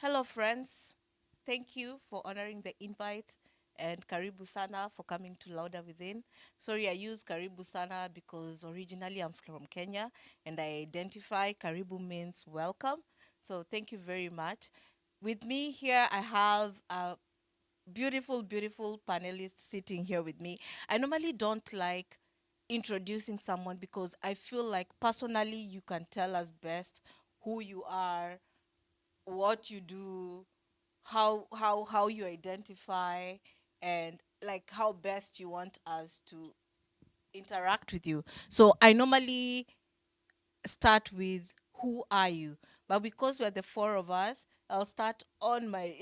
Hello, friends. Thank you for honoring the invite and Karibu Sana for coming to Louder Within. Sorry, I use Karibu Sana because originally I'm from Kenya and I identify Karibu means welcome. So thank you very much. With me here, I have a beautiful, beautiful panelist sitting here with me. I normally don't like introducing someone because I feel like personally you can tell us best who you are, what you do, how you identify, and like how best you want us to interact with you. So I normally start with who are you, but because we're the four of us, I'll start on my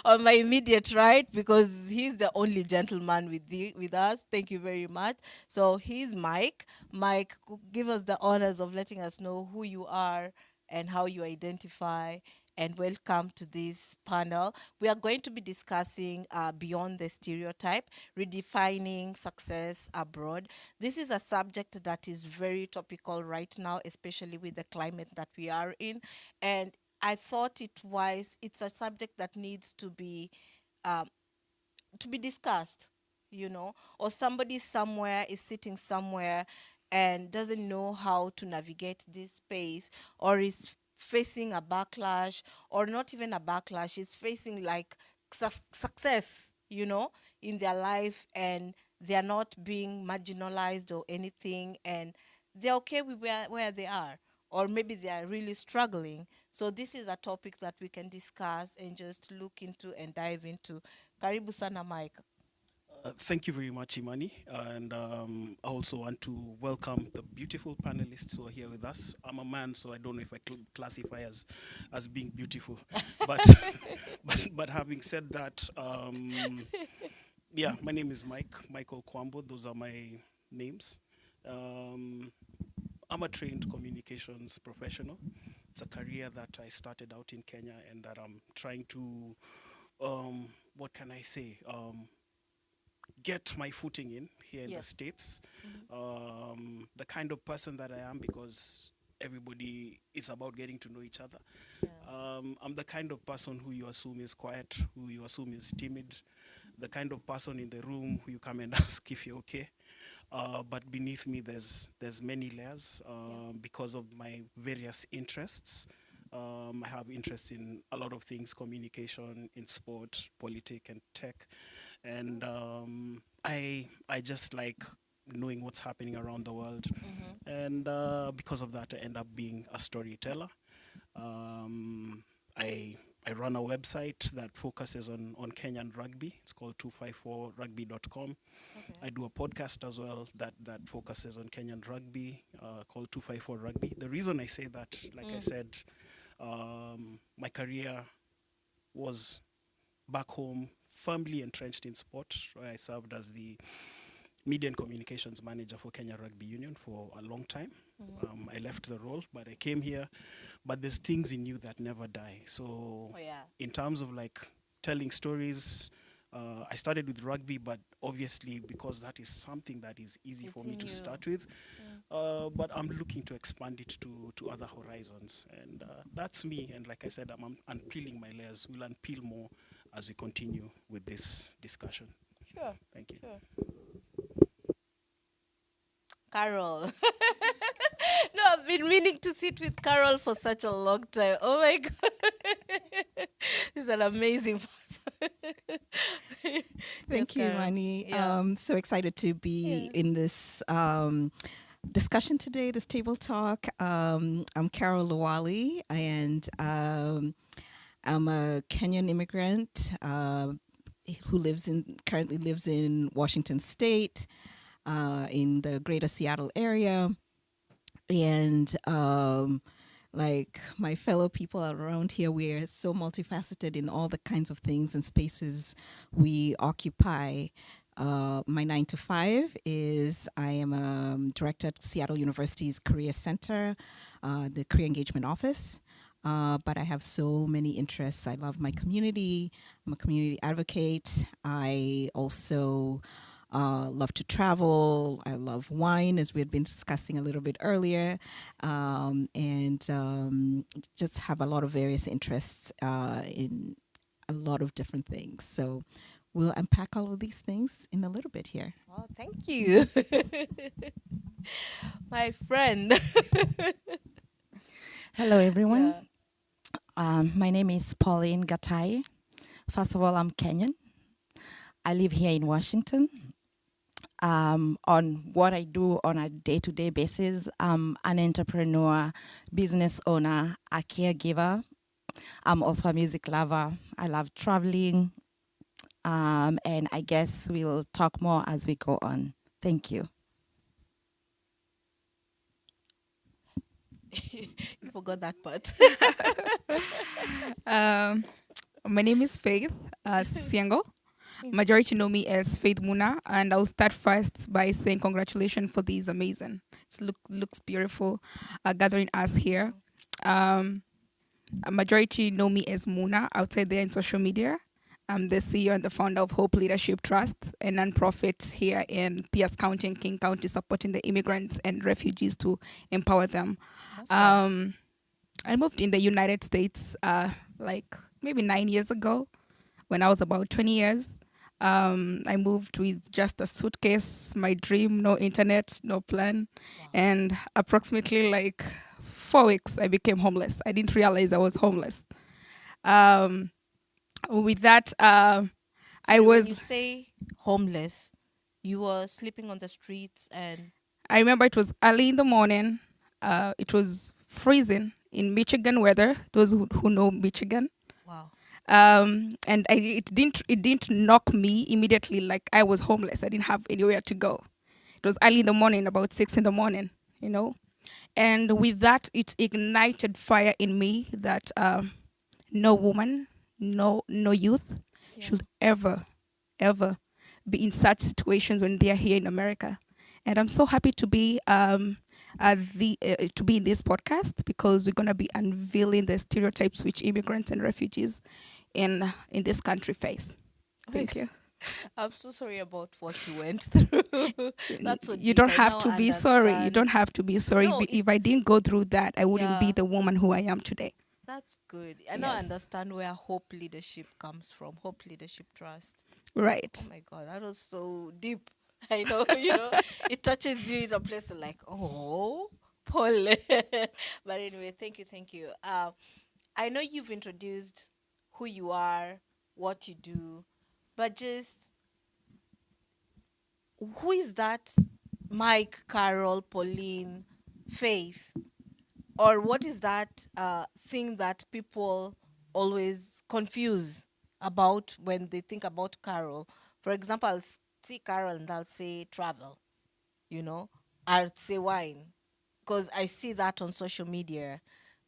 on my immediate right because he's the only gentleman with us. Thank you very much. So he's Mike. Mike, give us the honors of letting us know who you are and how you identify, and welcome to this panel. We are going to be discussing Beyond the Stereotype, Redefining Success Abroad. This is a subject that is very topical right now, especially with the climate that we are in. And I thought it wise, it's a subject that needs um, to be discussed, or somebody somewhere is sitting somewhere and doesn't know how to navigate this space, or is facing a backlash, or not even a backlash, is facing like success, in their life, and they're not being marginalized or anything, and they're okay with where they are, or maybe they are really struggling. So this is a topic that we can discuss and just look into and dive into. Karibu sana Mike. Thank you very much, Imani. And I also want to welcome the beautiful panelists who are here with us. I'm a man, so I don't know if I classify as being beautiful. But, but having said that, yeah, my name is Michael Kwambo. Those are my names. Um, I'm a trained communications professional. It's a career that I started out in Kenya and that I'm trying to, what can I say? Get my footing in here in the Yes. States. Hmm. The kind of person that I am, because everybody is about getting to know each other. Yeah. I'm the kind of person who you assume is quiet, who you assume is timid, the kind of person in the room who you come and ask if you're okay. But beneath me, there's many layers Yeah. because of my various interests. I have interest in a lot of things: communication, in sport, politics, and tech. And I just like knowing what's happening around the world. Mm-hmm. And because of that, I end up being a storyteller. Um, I I run a website that focuses on Kenyan rugby. It's called 254rugby.com. Okay. I do a podcast as well that focuses on Kenyan rugby called 254 Rugby. The reason I say that, like I Mm. said, my career was back home, firmly entrenched in sport, where I served as the media and communications manager for Kenya Rugby Union for a long time. Mm-hmm. I left the role, but I came here. But there's things in you that never die. So, Oh yeah. in terms of like telling stories, I started with rugby, but obviously because that is something that is easy for It's me in to you. start with, Mm. but I'm looking to expand it to other horizons, and that's me. And like I said, I'm unpeeling my layers. We'll unpeel more as we continue with this discussion. Sure. Thank you. Sure. Carol. No, I've been meaning to sit with Carol for such a long time. Oh my god. He's an amazing person. Yes, Thank you, Carol. Mani. Yeah. So excited to be Yeah. in this discussion today, this table talk. I'm Carol Lawali, and I'm a Kenyan immigrant who currently lives in Washington State, in the Greater Seattle area, and like my fellow people around here, we're so multifaceted in all the kinds of things and spaces we occupy. My 9 to 5 is I am a director at Seattle University's Career Center, the Career Engagement Office. But I have so many interests. I love my community. I'm a community advocate. I also love to travel. I love wine, as we had been discussing a little bit earlier, and just have a lot of various interests in a lot of different things. So we'll unpack all of these things in a little bit here. Oh, thank you. My friend. Hello, everyone. Yeah. My name is Pauline Gatai. First of all, I'm Kenyan. I live here in Washington. On what I do on a day-to-day basis, I'm an entrepreneur, business owner, a caregiver. I'm also a music lover. I love traveling. And I guess we'll talk more as we go on. Thank you. You forgot that part. Um, my name is Faith Siango. Majority know me as Faith Muna, and I'll start first by saying congratulations for this amazing. It looks beautiful, gathering us here. A majority know me as Muna outside there in social media. I'm the CEO and the founder of Hope Leadership Trust, a nonprofit here in Pierce County and King County, supporting the immigrants and refugees to empower them. I moved in the United States like maybe 9 years ago when I was about 20 years. I moved with just a suitcase, my dream, no internet, no plan. And approximately like 4 weeks, I became homeless. I didn't realize I was homeless. With that, I When was, you say homeless, you were sleeping on the streets and I remember it was early in the morning. It was freezing in Michigan weather, those who know Michigan. wow. And it didn't knock me immediately like I was homeless. I didn't have anywhere to go. It was early in the morning, about 6 in the morning, you know. And with that, it ignited fire in me that no woman, no youth should ever be in such situations when they are here in America. And I'm so happy to be to be in this podcast because we're gonna be unveiling the stereotypes which immigrants and refugees in this country face. Thank you. I'm so sorry about what you went through. That's so You deep. don't I have now to be sorry. You understand. don't have to be sorry. No, If I didn't go through that, I wouldn't Yeah. be the woman who I am today. That's good. I now Yes. understand where Hope Leadership comes from. Hope Leadership Trust. Right. Oh my God, that was so deep. I know, it touches you in a place of like, oh, Paul. But anyway, thank you. I know you've introduced who you are, what you do, but just who is that Mike, Carol, Pauline, Faith? Or what is that thing that people always confuse about when they think about Carol? For example, see Carol and I'll say travel, I'll say wine because I see that on social media.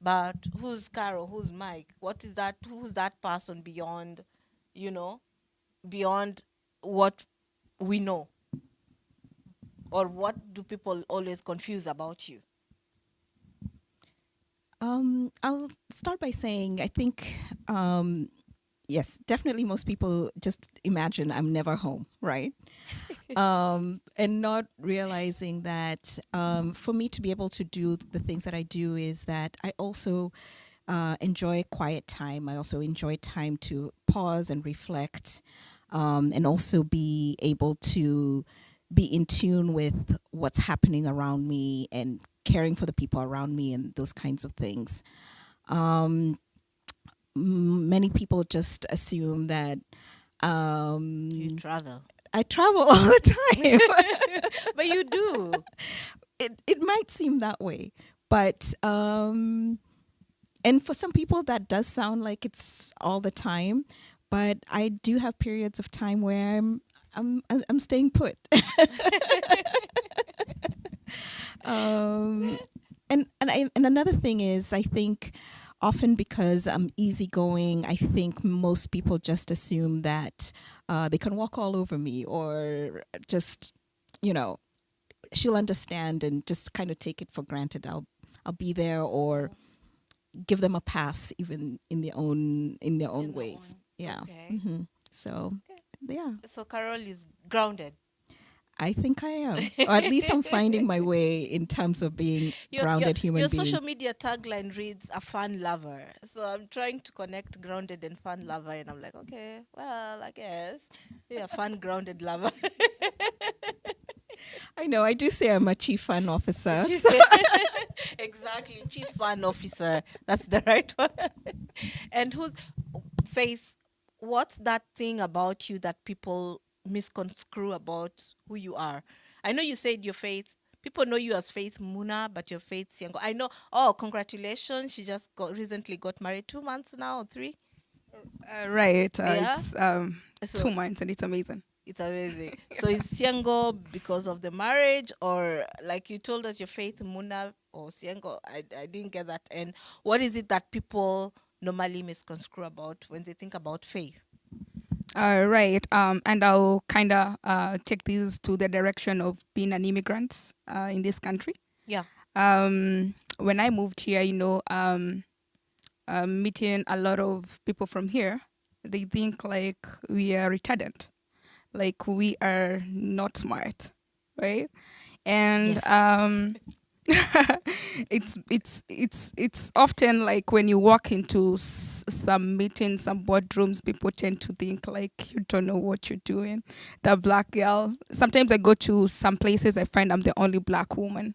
But who's Carol? Who's Mike? What is that? Who's that person beyond, you know, beyond what we know? Or what do people always confuse about you? I'll start by saying I think, yes, definitely most people just imagine I'm never home, right? And not realizing that for me to be able to do the things that I do is that I also enjoy quiet time. I also enjoy time to pause and reflect, and also be able to be in tune with what's happening around me and caring for the people around me and those kinds of things. Many people just assume that You travel. I travel all the time. But you do. It might seem that way, but and for some people that does sound like it's all the time, but I do have periods of time where I'm staying put. And another thing is, I think often because I'm easygoing, I think most people just assume that they can walk all over me, or just, she'll understand and just kind of take it for granted. I'll be there, or give them a pass, even in their own their ways. own- Yeah. okay. So Okay. yeah. So Carol is grounded. I think I am, or at least I'm finding my way in terms of being grounded human your being. social media tagline reads a fun lover. So I'm trying to connect grounded and fun lover, and I'm like, okay, well, I guess yeah, fun grounded lover. I know. I do say I'm a chief fun officer. Chief- so- exactly, chief fun officer. That's the right one. And who's Faith? What's that thing about you that people misconstrue about who you are? I know you said you're Faith. People know you as Faith Muna, but you're Faith Siango. I know. Oh, congratulations! She just recently got married. 2 months now, or 3. Right. Yeah. It's So 2 months and it's amazing. it's amazing. So is Siango because of the marriage, or like you told us, your Faith Muna or Siango? I didn't get that. And what is it that people normally misconstrue about when they think about faith? Right. And I'll kind of take this to the direction of being an immigrant in this country. Yeah. When I moved here, meeting a lot of people from here, they think like we are retarded, like we are not smart, right? And Yes. it's often like when you walk into some meetings, some boardrooms, people tend to think like you don't know what you're doing. The black girl. Sometimes I go to some places, I find I'm the only black woman,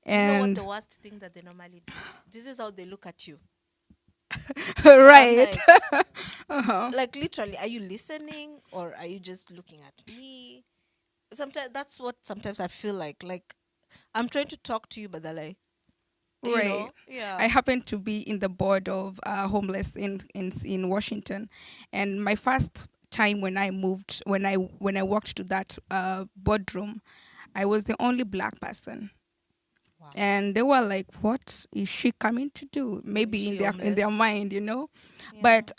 You know what and the worst thing that they normally do? This is how they look at you. right. Like literally, are you listening or are you just looking at me? Sometimes that's what sometimes I feel like. Like I'm trying to talk to you, but they're like, you Right. know, yeah. I happen to be in the board of homeless in Washington, and my first time when I moved, when I walked to that boardroom, I was the only black person, Wow. and they were like, "What is she coming to do?" Maybe she in their homeless? mind, you know. Yeah. But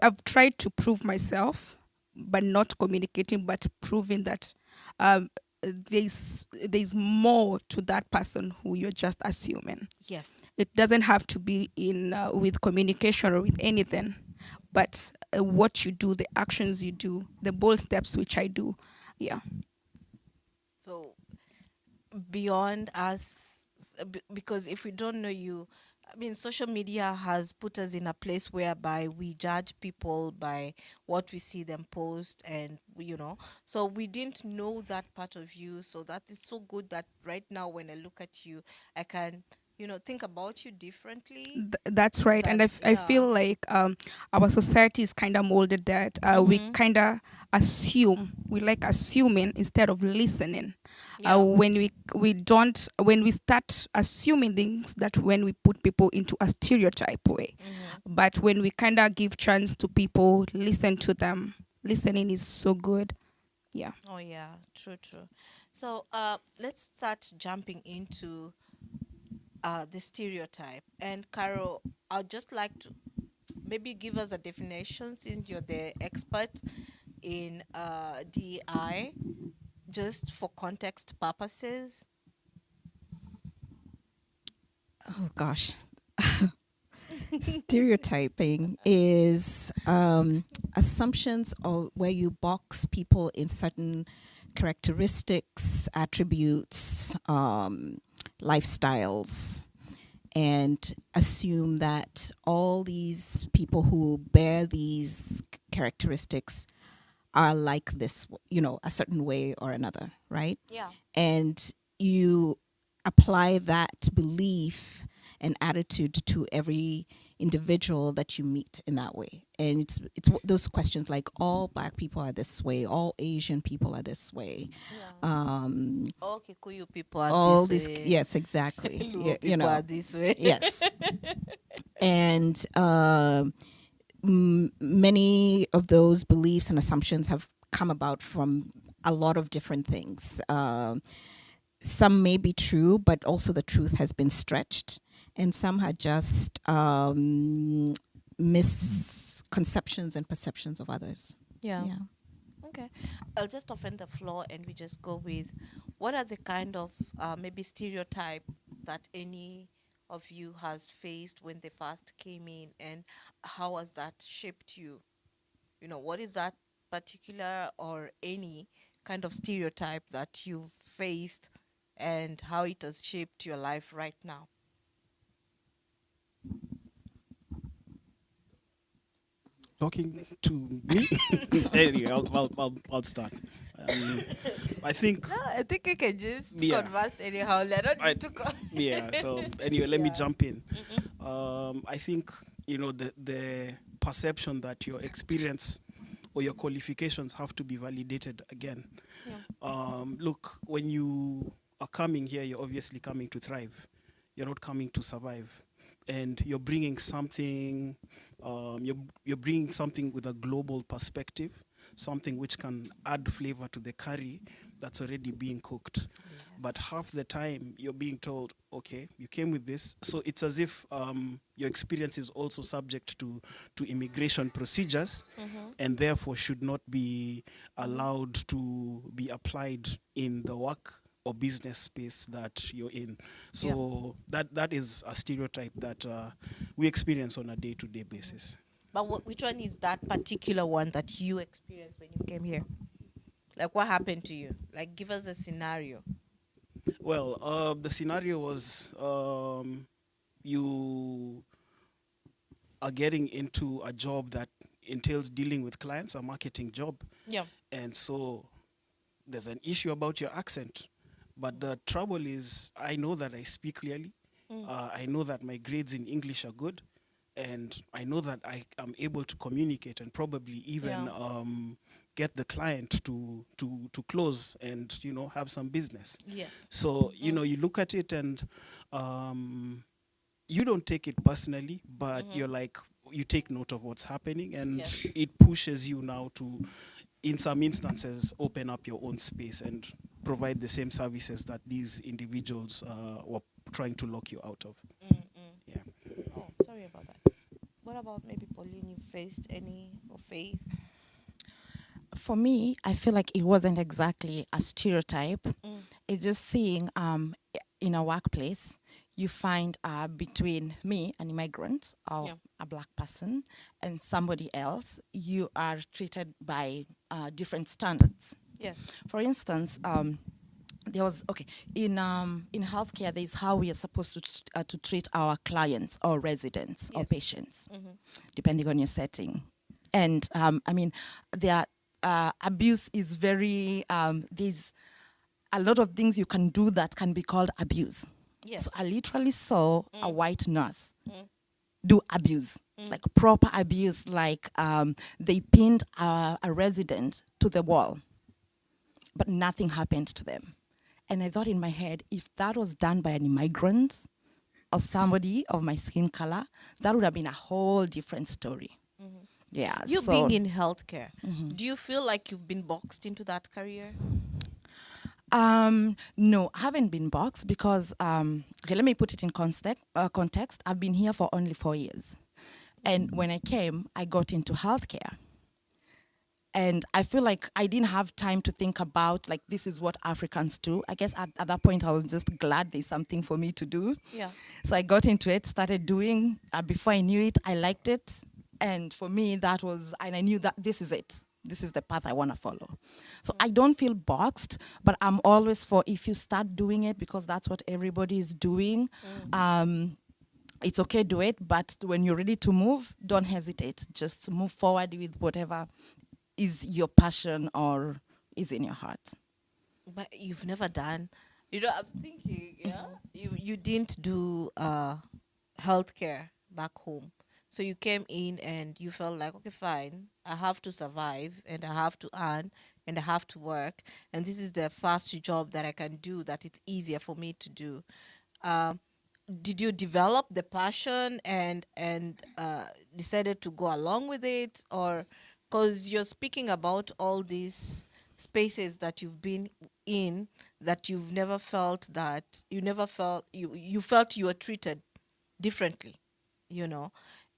I've tried to prove myself, but not communicating, but proving that um, there's more to that person who you're just assuming. Yes. It doesn't have to be in with communication or with anything, but what you do, the actions you do, the bold steps which I do, yeah. So beyond us, because if we don't know you, I mean, social media has put us in a place whereby we judge people by what we see them post, and so we didn't know that part of you. So that is so good that right now when I look at you, I can think about you differently. That's right, and That I feel like our society is kind of molded that we kind of assume, we like assuming instead of listening. Yeah. When we start assuming things, that when we put people into a stereotype way, but when we kind of give chance to people, listen to them, listening is so good. Yeah. Oh yeah, true. So let's start jumping into the stereotype. And Carol, I'd just like to maybe give us a definition, since you're the expert in DEI, just for context purposes. Oh gosh. Stereotyping is assumptions of where you box people in certain characteristics, attributes, lifestyles, and assume that all these people who bear these characteristics are like this, a certain way or another, right? Yeah. And you apply that belief and attitude to every individual that you meet in that way. And it's those questions like, all black people are this way, all Asian people are this way, All Kikuyu people are all this these way. yes, exactly. Luo people are this way. Yes. And many of those beliefs and assumptions have come about from a lot of different things. Some may be true, but also the truth has been stretched, and some are just misconceptions and perceptions of others. Yeah. Yeah. Okay. I'll just open the floor and we just go with, what are the kind of maybe stereotype that any of you has faced when they first came in, and how has that shaped you? What is that particular or any kind of stereotype that you've faced and how it has shaped your life right now? Talking to me. Anyway, I'll start. Um, I think, No, I think we can just Yeah. converse anyhow. I don't I- need to yeah. So anyway, let me Yeah. jump in. I think the perception that your experience or your qualifications have to be validated again. Yeah. Look, when you are coming here, you're obviously coming to thrive. You're not coming to survive, and you're bringing something. You're bringing something with a global perspective, something which can add flavor to the curry that's already being cooked. But half the time you're being told, okay, you came with this. So it's as if your experience is also subject to immigration procedures and therefore should not be allowed to be applied in the work or business space that you're in. So that is a stereotype that we experience on a day-to-day basis. But which one is that particular one that you experienced when you came here? Like, what happened to you? Like, give us a scenario. Well, the scenario was you are getting into a job that entails dealing with clients, a marketing job, Yeah. and so there's an issue about your accent. But the trouble is, I know that I speak clearly. I know that my grades in English are good, and I know that I am able to communicate and probably even get the client to close and have some business. Yes. So you look at it and you don't take it personally, but you're like you take note of what's happening, and Yes. it pushes you now to, in some instances, open up your own space and provide the same services that these individuals were trying to lock you out of. Yeah. Oh, sorry about that. What about maybe Pauline? You faced any or Faith? For me, I feel like it wasn't exactly a stereotype. It's just seeing in a workplace, you find between me, an immigrant or Yeah. a black person, and somebody else, you are treated by different standards. Yes. For instance, there was in healthcare. There's how we are supposed to treat our clients or residents or Yes. patients, depending on your setting. And I mean, their abuse is very. There's a lot of things you can do that can be called abuse. Yes. So I literally saw a white nurse do abuse, like proper abuse, like they pinned a resident to the wall, but nothing happened to them. And I thought in my head, if that was done by an immigrant or somebody of my skin color, that would have been a whole different story. Yeah. You so being in healthcare, do you feel like you've been boxed into that career? No, I haven't been boxed because, okay, let me put it in context. I've been here for only 4 years. And when I came, I got into healthcare. And I feel like I didn't have time to think about, like, this is what Africans do. I guess at that point, I was just glad there's something for me to do. Yeah. So I got into it, started doing. Before I knew it, I liked it. And for me, that was, and I knew that this is it. This is the path I want to follow. So I don't feel boxed, but I'm always for, if you start doing it, because that's what everybody is doing, it's okay, do it. But when you're ready to move, don't hesitate. Just move forward with whatever is your passion or is in your heart. But you've never done. I'm thinking, yeah, you didn't do healthcare back home. So you came in and you felt like, okay, fine, I have to survive and I have to earn and I have to work. And this is the first job that I can do that it's easier for me to do. Did you develop the passion and decided to go along with it? Or because you're speaking about all these spaces that you've been in that you've never felt that you felt you were treated differently,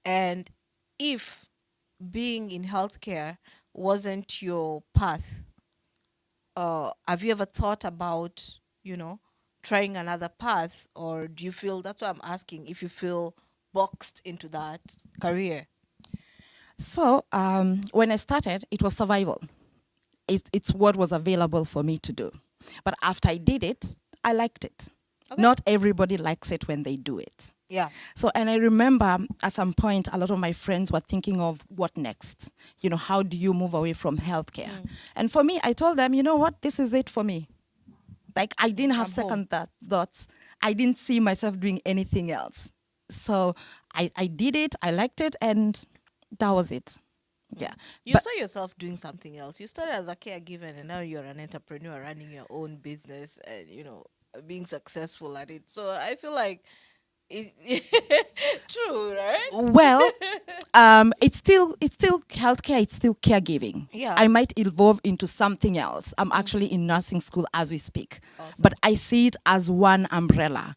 and if being in healthcare wasn't your path, have you ever thought about trying another path? Or do you feel, that's what I'm asking, if you feel boxed into that career? So when I started, it was survival. It's what was available for me to do. But after I did it, I liked it. Okay. Not everybody likes it when they do it. Yeah. So, and I remember at some point, a lot of my friends were thinking of what next? You know, how do you move away from healthcare? And for me, I told them, you know what? This is it for me. Like, I didn't have I'm home. second thoughts. I didn't see myself doing anything else. So I did it, I liked it, and that was it. Yeah. You But- saw yourself doing something else. You started as a caregiver and now you're an entrepreneur running your own business and, being successful at it. So I feel like it's true, right? Well, it's still healthcare. It's still caregiving. Yeah. I might evolve into something else. I'm actually in nursing school as we speak, Awesome. but I see it as one umbrella.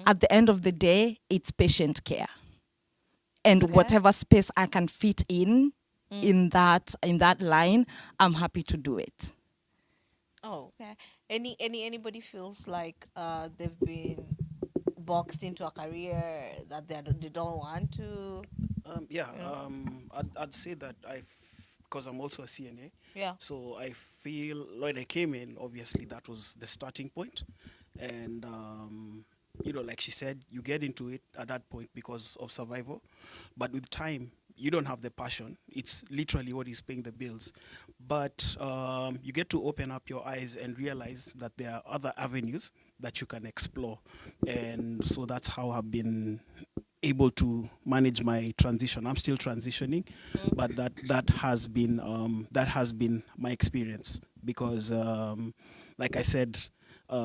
At the end of the day, it's patient care, and whatever space I can fit in that line, I'm happy to do it. Oh, okay. Anybody feels like they've been boxed into a career that they don't want to? I'd say that because I'm also a CNA. Yeah. So I feel when I came in, obviously that was the starting point, and like she said, you get into it at that point because of survival, but with time, you don't have the passion. It's literally what is paying the bills, but you get to open up your eyes and realize that there are other avenues that you can explore, and so that's how I've been able to manage my transition. I'm still transitioning, but that has been my experience because, like I said,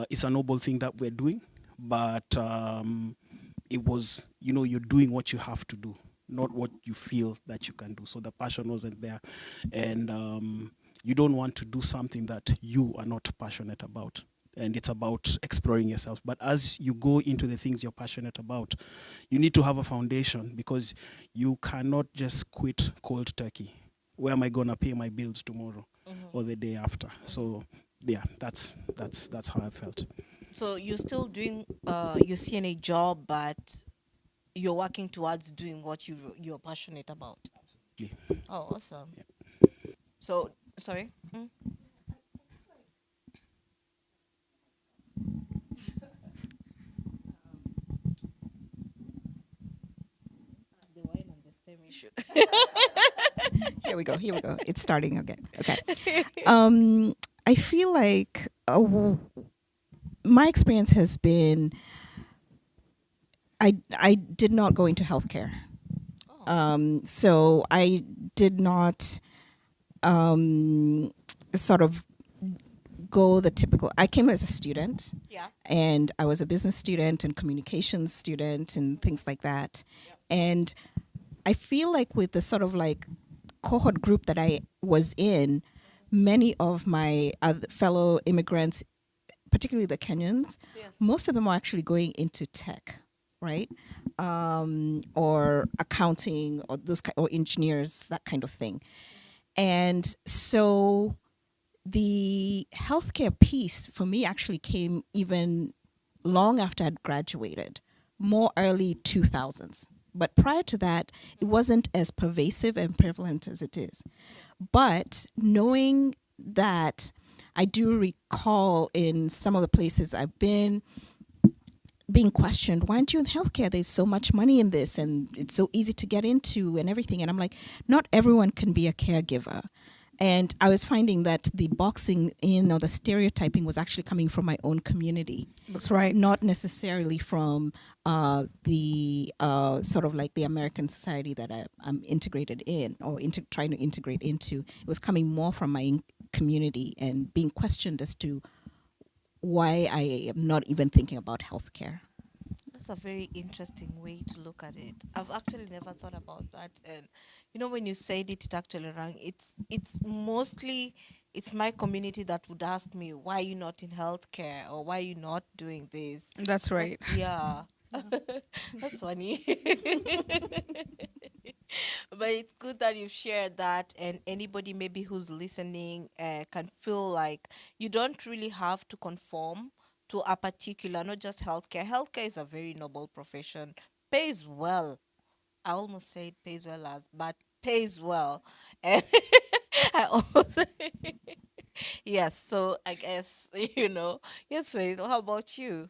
it's a noble thing that we're doing, but it was you're doing what you have to do, not what you feel that you can do. So the passion wasn't there, and you don't want to do something that you are not passionate about. And it's about exploring yourself. But as you go into the things you're passionate about, you need to have a foundation because you cannot just quit cold turkey. Where am I gonna pay my bills tomorrow or the day after? So yeah, that's how I felt. So you're still doing your CNA job, but you're working towards doing what you're passionate about. Yeah. Oh, awesome. So sorry. The wine and the stem issue. Here we go. It's starting again. Okay. I feel like my experience has been I did not go into healthcare. So I did not sort of go the typical. I came as a student, Yeah. and I was a business student and communications student and things like that. And I feel like with the sort of like cohort group that I was in, many of my other fellow immigrants, particularly the Kenyans, Yes. most of them are actually going into tech, right? Or accounting or or engineers, that kind of thing. And so the healthcare piece for me actually came even long after I'd graduated, more early 2000s. But prior to that, it wasn't as pervasive and prevalent as it is. But knowing that, I do recall in some of the places I've been being questioned, why aren't you in healthcare? There's so much money in this and it's so easy to get into and everything. And I'm like, not everyone can be a caregiver. And I was finding that the boxing in or the stereotyping was actually coming from my own community, That's right. not necessarily from the sort of like the American society that I'm integrated in or trying to integrate into. It was coming more from my community and being questioned as to why I am not even thinking about healthcare. That's a very interesting way to look at it. I've actually never thought about that. And when you said it, it actually rang. It's mostly my community that would ask me, why are you not in healthcare or why are you not doing this? That's right. Yeah. That's funny. But it's good that you've shared that, and anybody maybe who's listening can feel like you don't really have to conform to a particular, not just healthcare. Healthcare is a very noble profession, pays well. I almost said pays well as, but pays well. And I also yes, so I guess yes, Faith. How about you?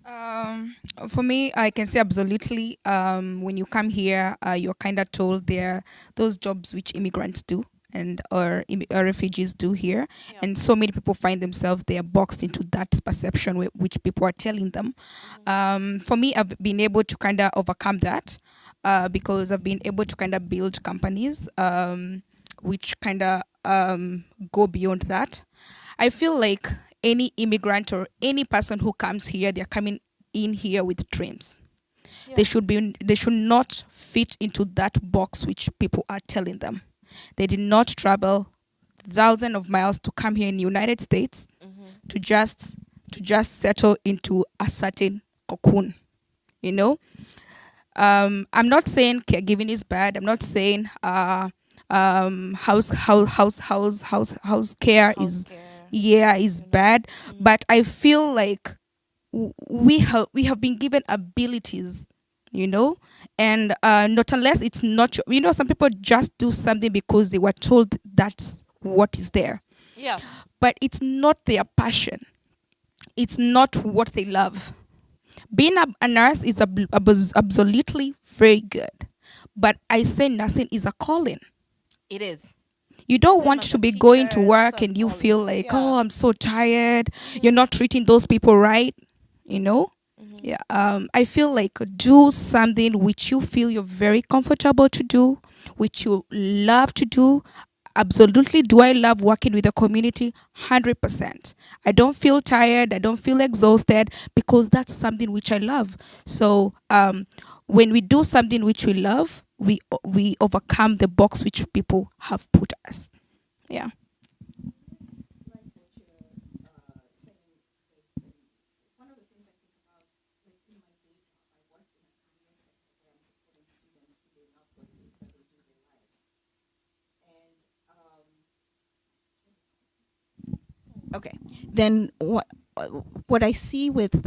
Um, for me, I can say absolutely. When you come here, you're kind of told there are those jobs which immigrants do and or refugees do here, Yeah. and so many people find themselves they are boxed into that perception which people are telling them. For me, I've been able to kind of overcome that because I've been able to kind of build companies which kind of go beyond that. I feel like any immigrant or any person who comes here, they're coming in here with dreams. Yeah. They should not fit into that box which people are telling them. They did not travel thousands of miles to come here in the United States to just settle into a certain cocoon. You know, I'm not saying caregiving is bad. I'm not saying house care is Healthcare. is bad, but I feel like we have been given abilities, you know, and not unless it's not some people just do something because they were told that's what is there, Yeah. but it's not their passion, it's not what they love. Being a nurse is absolutely very good, but I say nursing is a calling. It is. You don't Same want as to a be teacher going to and work also a and you feel calling. like, Yeah. oh, I'm so tired. You're not treating those people right, you know? Yeah. I feel like do something which you feel you're very comfortable to do, which you love to do. Absolutely. Do I love working with the community? 100%. I don't feel tired. I don't feel exhausted because that's something which I love. So when we do something which we love, we overcome the box which people have put us. Yeah. Okay. Then what I see with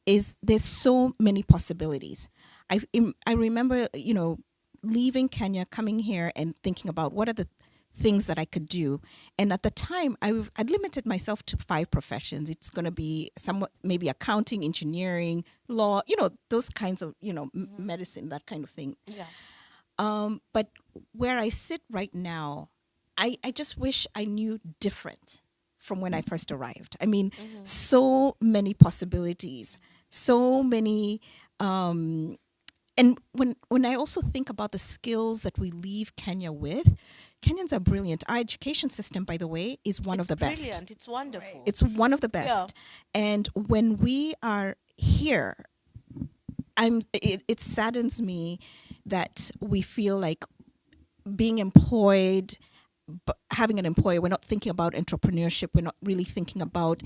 is there's so many possibilities. I remember, leaving Kenya, coming here and thinking about what are the things that I could do. And at the time, I'd limited myself to 5 professions. It's going to be somewhat maybe accounting, engineering, law, those kinds of, medicine, that kind of thing. Yeah. But where I sit right now, I just wish I knew different from when I first arrived. I mean, so many possibilities, so many. And when I also think about the skills that we leave Kenya with, Kenyans are brilliant. Our education system, by the way, is one of the best. Brilliant. It's wonderful. It's one of the best. And when we are here, it saddens me that we feel like being employed, having an employer, we're not thinking about entrepreneurship. We're not really thinking about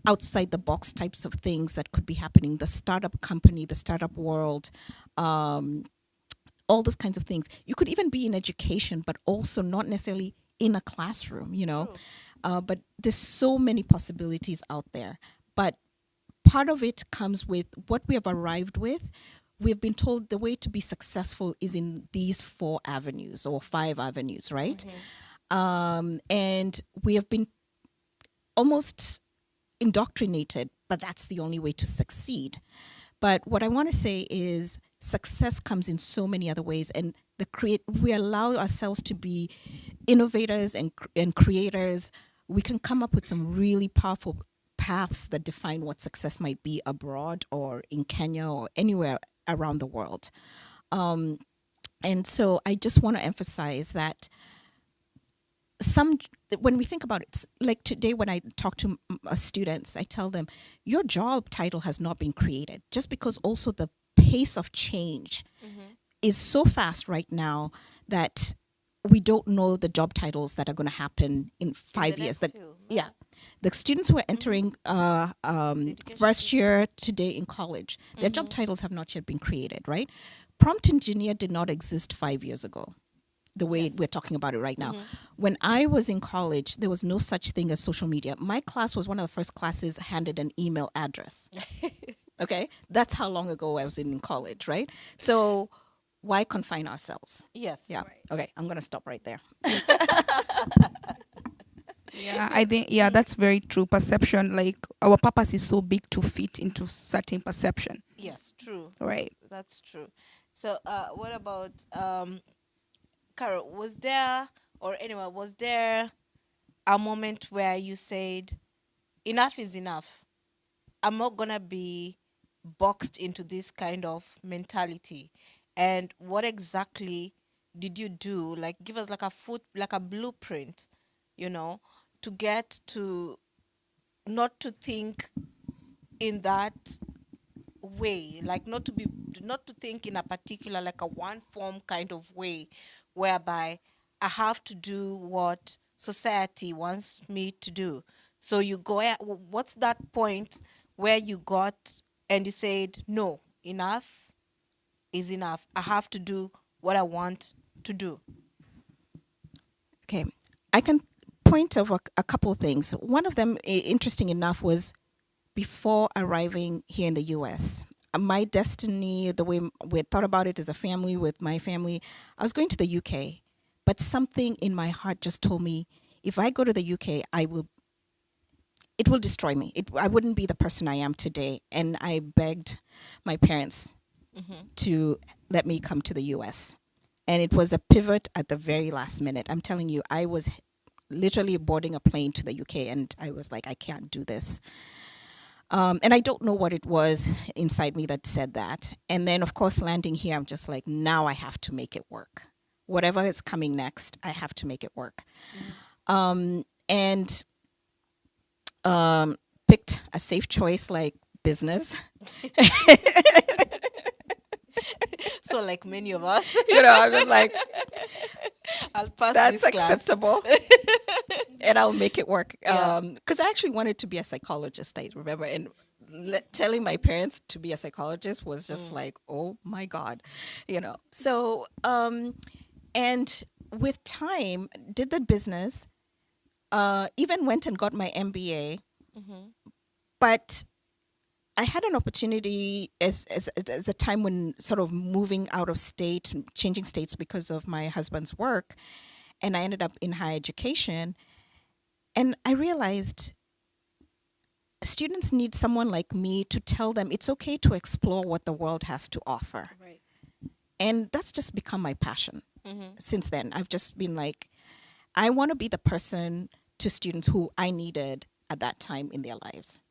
outside the box types of things that could be happening. The startup company, the startup world, all those kinds of things. You could even be in education, but also not necessarily in a classroom, but there's so many possibilities out there. But part of it comes with what we have arrived with. We've been told the way to be successful is in these 4 avenues or 5 avenues, right? And we have been almost indoctrinated, but that's the only way to succeed. But what I want to say is success comes in so many other ways, and we allow ourselves to be innovators and creators. We can come up with some really powerful paths that define what success might be abroad or in Kenya or anywhere around the world. And so I just want to emphasize that when we think about it, like today when I talk to students, I tell them your job title has not been created, just because also the pace of change is so fast right now that we don't know the job titles that are going to happen in 5 years. The students who are entering first year today in college, their job titles have not yet been created, right? Prompt engineer did not exist 5 years ago, the way we're talking about it right now. When I was in college, there was no such thing as social media. My class was one of the first classes handed an email address. Okay? That's how long ago I was in college, right? So why confine ourselves? Yes. Yeah. Okay, I'm gonna stop right there. Yeah, I think that's very true. Perception, like our purpose is so big to fit into certain perception, Yes, true. right? That's true. So, what about Carol? Was there, or anyone, was there a moment where you said, enough is enough? I'm not gonna be boxed into this kind of mentality. And what exactly did you do? Like, give us like a blueprint, you know, to get to not to think in that way, like not to think in a particular, like a one form kind of way, whereby I have to do what society wants me to do. So you go what's that point where you got and you said, no, enough is enough, I have to do what I want to do? Okay, I can point of a couple of things. One of them, interesting enough, was before arriving here in the U.S. My destiny, the way we thought about it as a family, with my family, I was going to the U.K., but something in my heart just told me, if I go to the UK, it will destroy me. I wouldn't be the person I am today. And I begged my parents to let me come to the US. And it was a pivot at the very last minute. I'm telling you, I was literally boarding a plane to the UK and I was like, I can't do this. And I don't know what it was inside me that said that. And then, of course, landing here, I'm just like, now I have to make it work. Whatever is coming next, I have to make it work. And picked a safe choice like business. So like many of us, I was like, I'll pass that's this class. acceptable. And I'll make it work. Yeah. Because I actually wanted to be a psychologist, I remember. And telling my parents to be a psychologist was just like, oh my God, So, and with time, did the business, even went and got my MBA. But I had an opportunity as a time when sort of moving out of state, changing states because of my husband's work. And I ended up in higher education. And I realized students need someone like me to tell them it's okay to explore what the world has to offer. Right. And that's just become my passion. Since then, I've just been like, I want to be the person to students who I needed at that time in their lives.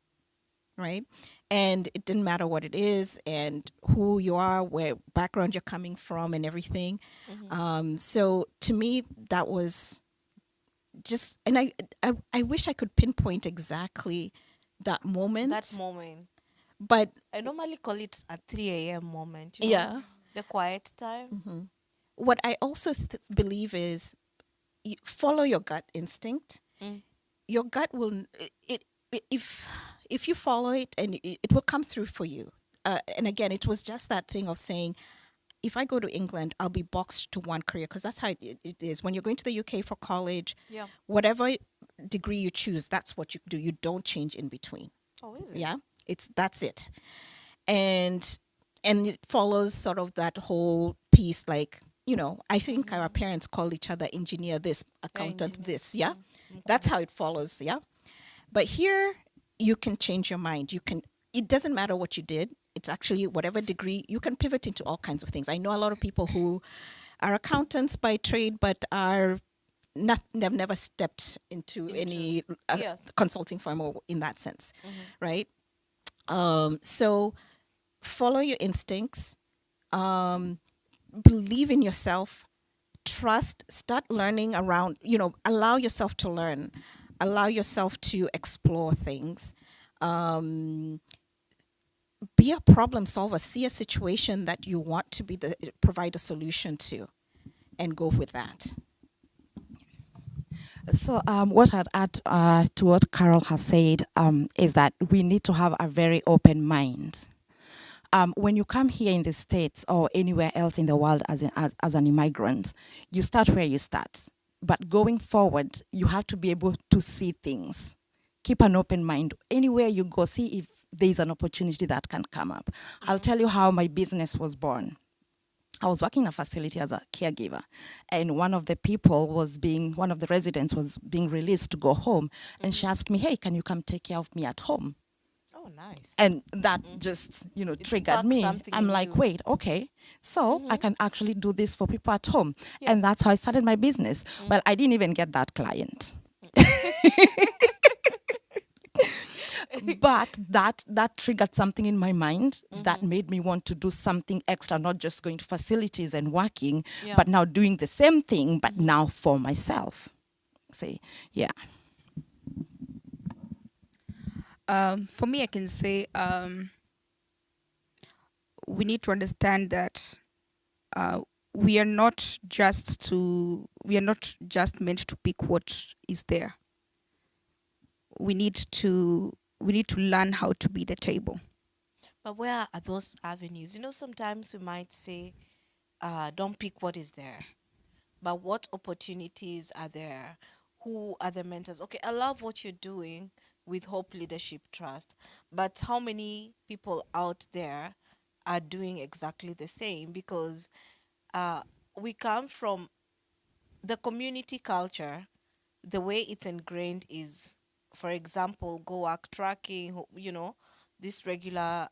Right? And it didn't matter what it is and who you are, where background you're coming from and everything. So to me, that was just, and I wish I could pinpoint exactly that moment. That moment. But I normally call it a 3 a.m. moment. You know? yeah, The quiet time. what I also believe is follow your gut instinct. Your gut will, if you follow it, and it will come through for you. And again, it was just that thing of saying, if I go to England, I'll be boxed to one career, because that's how it is. When you're going to the UK for college, Yeah. whatever degree you choose, that's what you do. You don't change in between. Oh, is it? Yeah, that's it. And it follows sort of that whole piece, like, I think our parents call each other engineer this, accountant engineer. this. Yeah, that's how it follows. Yeah, but here you can change your mind. It doesn't matter what you did. It's actually whatever degree, you can pivot into all kinds of things. I know a lot of people who are accountants by trade, but they've never stepped into any Yes. consulting firm or in that sense, right? So follow your instincts, believe in yourself, trust, start learning around, allow yourself to learn, allow yourself to explore things. Be a problem solver. See a situation that you want to provide a solution to, and go with that. So what I'd add to what Carol has said is that we need to have a very open mind. When you come here in the States or anywhere else in the world as an immigrant, you start where you start. But going forward, you have to be able to see things. Keep an open mind. Anywhere you go, see if there's an opportunity that can come up. I'll tell you how my business was born. I was working in a facility as a caregiver, and one of the residents was being released to go home, and she asked me, "Hey, can you come take care of me at home?" Oh, nice. And that just, It triggered sparked me. something I'm in like, you. wait, okay, so I can actually do this for people at home. Yes. And that's how I started my business. Well, I didn't even get that client. But that triggered something in my mind that made me want to do something extra, not just going to facilities and working, Yeah. but now doing the same thing, but now for myself. See, yeah. For me, I can say we need to understand that we are not just meant to pick what is there. We need to learn how to be the table. But where are those avenues? Sometimes we might say, don't pick what is there. But what opportunities are there? Who are the mentors? Okay, I love what you're doing with Hope Leadership Trust, but how many people out there are doing exactly the same? Because we come from the community culture, the way it's ingrained is, for example, go work tracking, these regular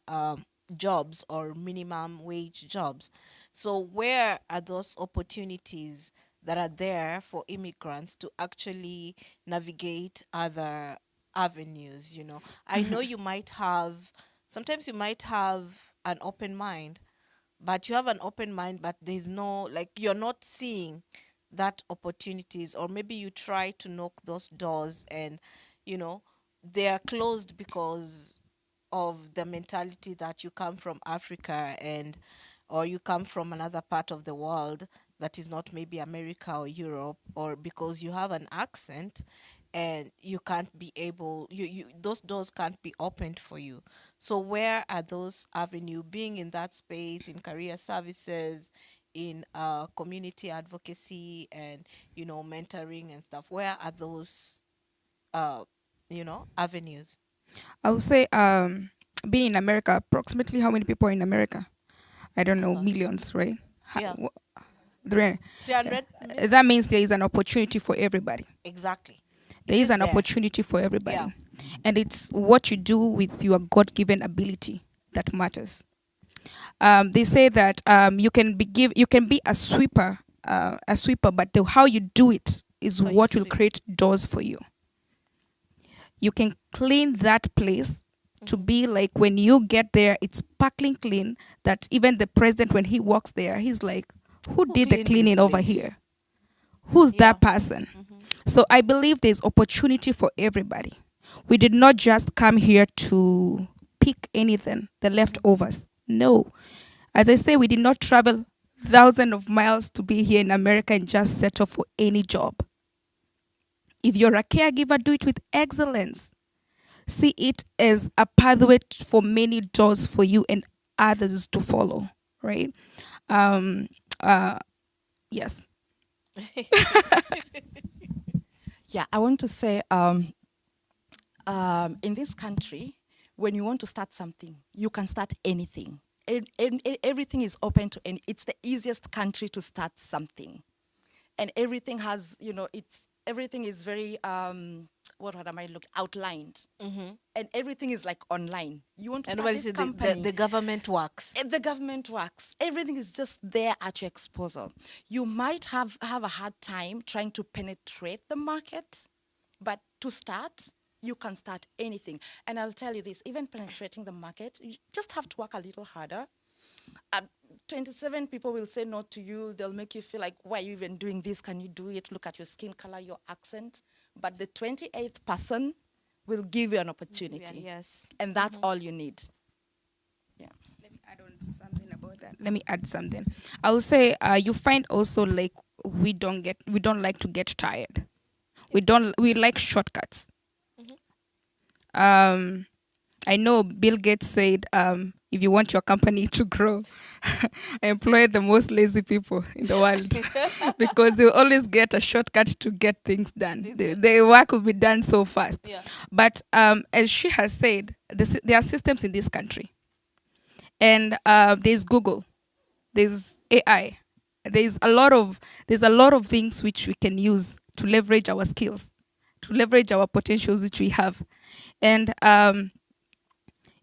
jobs or minimum wage jobs. So where are those opportunities that are there for immigrants to actually navigate other avenues? I know sometimes you might have an open mind, but you have an open mind, but there's no, like, you're not seeing that opportunities, or maybe you try to knock those doors and they are closed because of the mentality that you come from Africa, or you come from another part of the world that is not maybe America or Europe, or because you have an accent and you can't be able, those doors can't be opened for you. So where are those avenues, being in that space, in career services, in community advocacy, and mentoring and stuff? Where are those avenues? I would say being in America, approximately how many people are in America? I don't know, About- millions, right? Yeah. 300. 300 That means there is an opportunity for everybody. exactly. There It is an there. opportunity for everybody. Yeah. And it's what you do with your God-given ability that matters. They say that you can be a sweeper, but how you do it is How you what will sweep. create doors for you. You can clean that place to be like, when you get there, it's sparkling clean, that even the president, when he walks there, he's like, who did the cleaned this cleaning over place? here? Who's Yeah. that person? So I believe there's opportunity for everybody. We did not just come here to pick anything, the leftovers. No. As I say, we did not travel thousands of miles to be here in America and just settle for any job. If you're a caregiver, do it with excellence. See it as a pathway for many doors for you and others to follow, right? Yes. Yeah, I want to say in this country, when you want to start something, you can start anything. Everything is open to any. It's the easiest country to start something. And everything has, everything is very, what am I looking, outlined. And everything is like online. You want to And start nobody this said company. the government works. The government works. Everything is just there at your disposal. You might have a hard time trying to penetrate the market, but to start, you can start anything. And I'll tell you this, even penetrating the market, you just have to work a little harder. 27 people will say no to you. They'll make you feel like, why are you even doing this? Can you do it? Look at your skin color, your accent. But the 28th person will give you an opportunity. Yes. And that's all you need. Yeah. Let me add on something about that. Let me add something. I will say you find also, like, we don't like to get tired. We like shortcuts. I know Bill Gates said, if you want your company to grow, employ the most lazy people in the world, because they'll always get a shortcut to get things done. The work will be done so fast. Yeah. But as she has said, there are systems in this country. And there's Google. there's AI. There's a lot of things which we can use to leverage our skills, to leverage our potentials which we have. And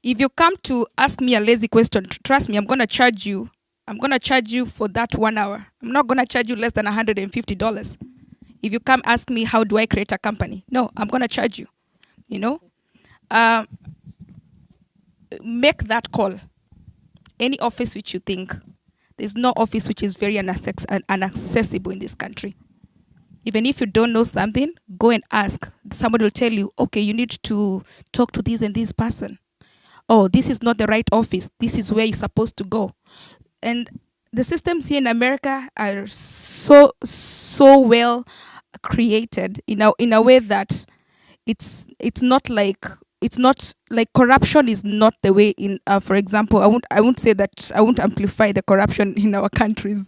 if you come to ask me a lazy question, trust me, I'm gonna charge you. I'm gonna charge you for that 1 hour. I'm not gonna charge you less than $150. If you come ask me how do I create a company, no, I'm gonna charge you. You know, um, make that call. Any office which you think, there's no office which is very inaccessible in this country. Even if you don't know something, go and ask. Somebody will tell you, okay, you need to talk to this and this person. Oh, this is not the right office. This is where you're supposed to go. And the systems here in America are so well created in a way that it's not like corruption is not the way in for example, I won't say that, I won't amplify the corruption in our countries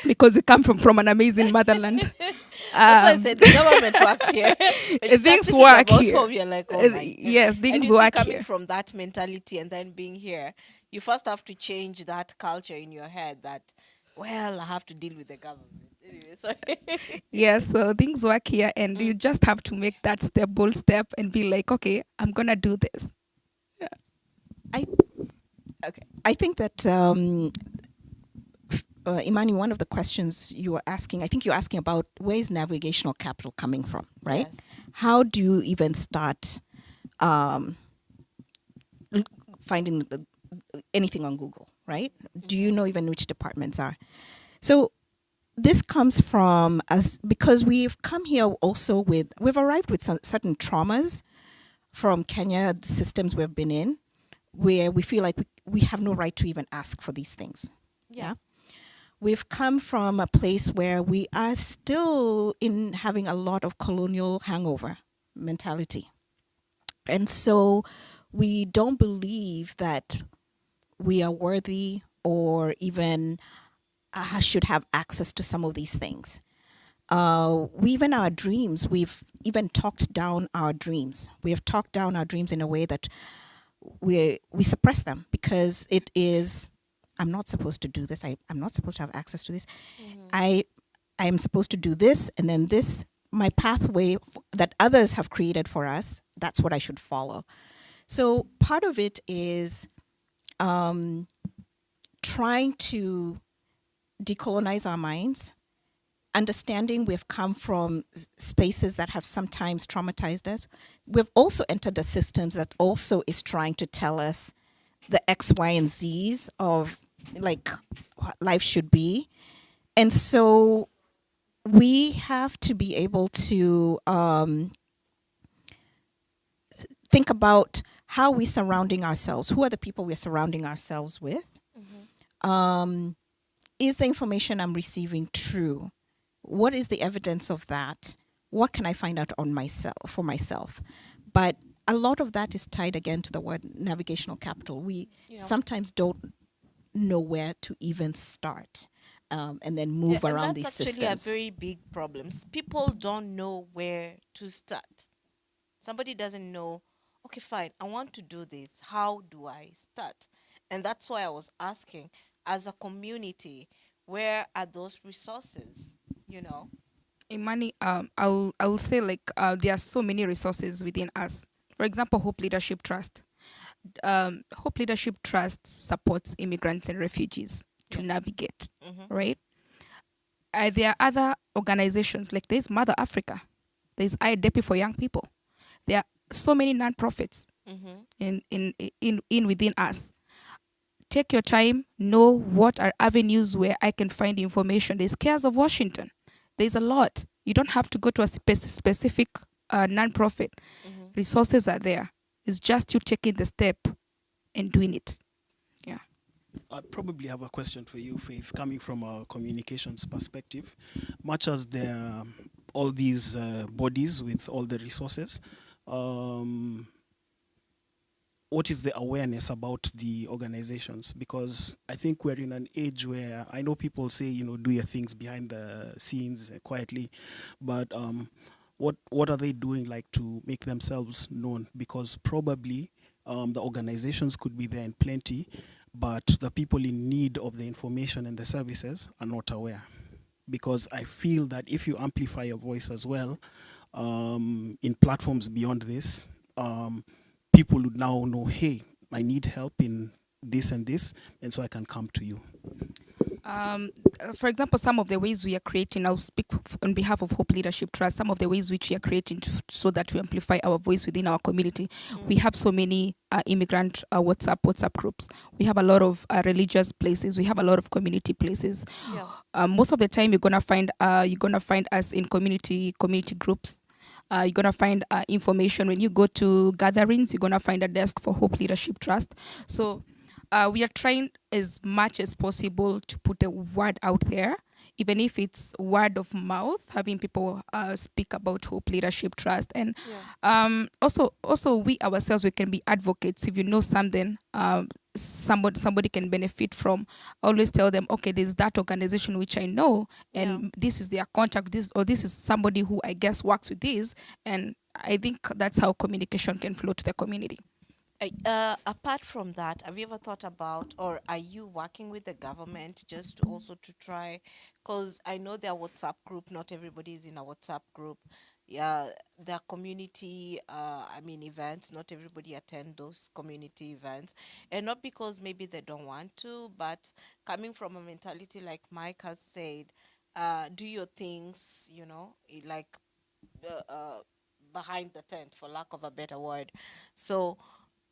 because we come from an amazing motherland. That's why I said the government works here. When you start Things thinking work about here. home, you're like, oh my. Yes, And things you see, work coming here. from that mentality and then being here, you first have to change that culture in your head that, well, I have to deal with the government. Anyway, sorry. Yes, so things work here, and you just have to make that bold step, and be like, okay, I'm gonna do this. I think that Imani, one of the questions you were asking, I think you're asking about where is navigational capital coming from, right? Yes. How do you even start finding anything on Google, right? Do you know even which departments are? So this comes from us because we've come here also we've arrived with certain traumas from Kenya, the systems we've been in, where we feel like we have no right to even ask for these things. Yeah. We've come from a place where we are still in having a lot of colonial hangover mentality. And so we don't believe that we are worthy or even should have access to some of these things. We even our dreams, we've even talked down our dreams. We have talked down our dreams in a way that we suppress them because it is, I'm not supposed to do this. I'm not supposed to have access to this. I am supposed to do this, and then this, my pathway that others have created for us, that's what I should follow. So part of it is trying to decolonize our minds, understanding we've come from spaces that have sometimes traumatized us. We've also entered the systems that also is trying to tell us the X, Y, and Z's of like what life should be. And so we have to be able to think about how we're surrounding ourselves. Who are the people we're surrounding ourselves with? Is the information I'm receiving true? What is the evidence of that? What can I find out on for myself? But a lot of that is tied again to the word navigational capital. We sometimes don't know where to even start, and then move and around these that's actually systems. a very big problem. People don't know where to start. Somebody doesn't know, okay, fine, I want to do this. How do I start? And that's why I was asking, as a community, where are those resources? Imani, I'll say there are so many resources within us. For example, Hope Leadership Trust. Hope Leadership Trust supports immigrants and refugees to navigate, right? There are other organizations, like there's Mother Africa, there's IDEPI for young people. There are so many non-profits in within us. Take your time, know what are avenues where I can find information. There's Cares of Washington. There's a lot. You don't have to go to a specific non-profit. Resources are there. It's just you taking the step and doing it. Yeah. I probably have a question for you, Faith, coming from a communications perspective. Much as there are all these bodies with all the resources, what is the awareness about the organizations? Because I think we're in an age where I know people say, do your things behind the scenes quietly, but what are they doing to make themselves known? Because probably The organizations could be there in plenty, but the people in need of the information and the services are not aware. Because I feel that if you amplify your voice as well, in platforms beyond this, people would now know, hey, I need help in this and this, and so I can come to you. For example, some of the ways we are creating, I'll speak on behalf of Hope Leadership Trust, some of the ways which we are creating so that we amplify our voice within our community. We have so many immigrant WhatsApp groups. We have a lot of religious places. We have a lot of community places. Yeah. Most of the time, you're gonna find us in community groups. You're gonna find information when you go to gatherings. You're gonna find a desk for Hope Leadership Trust. So we are trying as much as possible to put a word out there, even if it's word of mouth, having people speak about Hope Leadership Trust. And also we ourselves, we can be advocates. If you know something, somebody can benefit from, always tell them, okay, there's that organization which I know, and this is their contact, this is somebody who I guess works with this. And I think that's how communication can flow to the community. Apart from that, have you ever thought about, or are you working with the government just to also to try, because I know their WhatsApp group, not everybody is in a WhatsApp group. Yeah, their community, events, not everybody attend those community events. And not because maybe they don't want to, but coming from a mentality like Mike has said, do your things, like behind the tent, for lack of a better word. So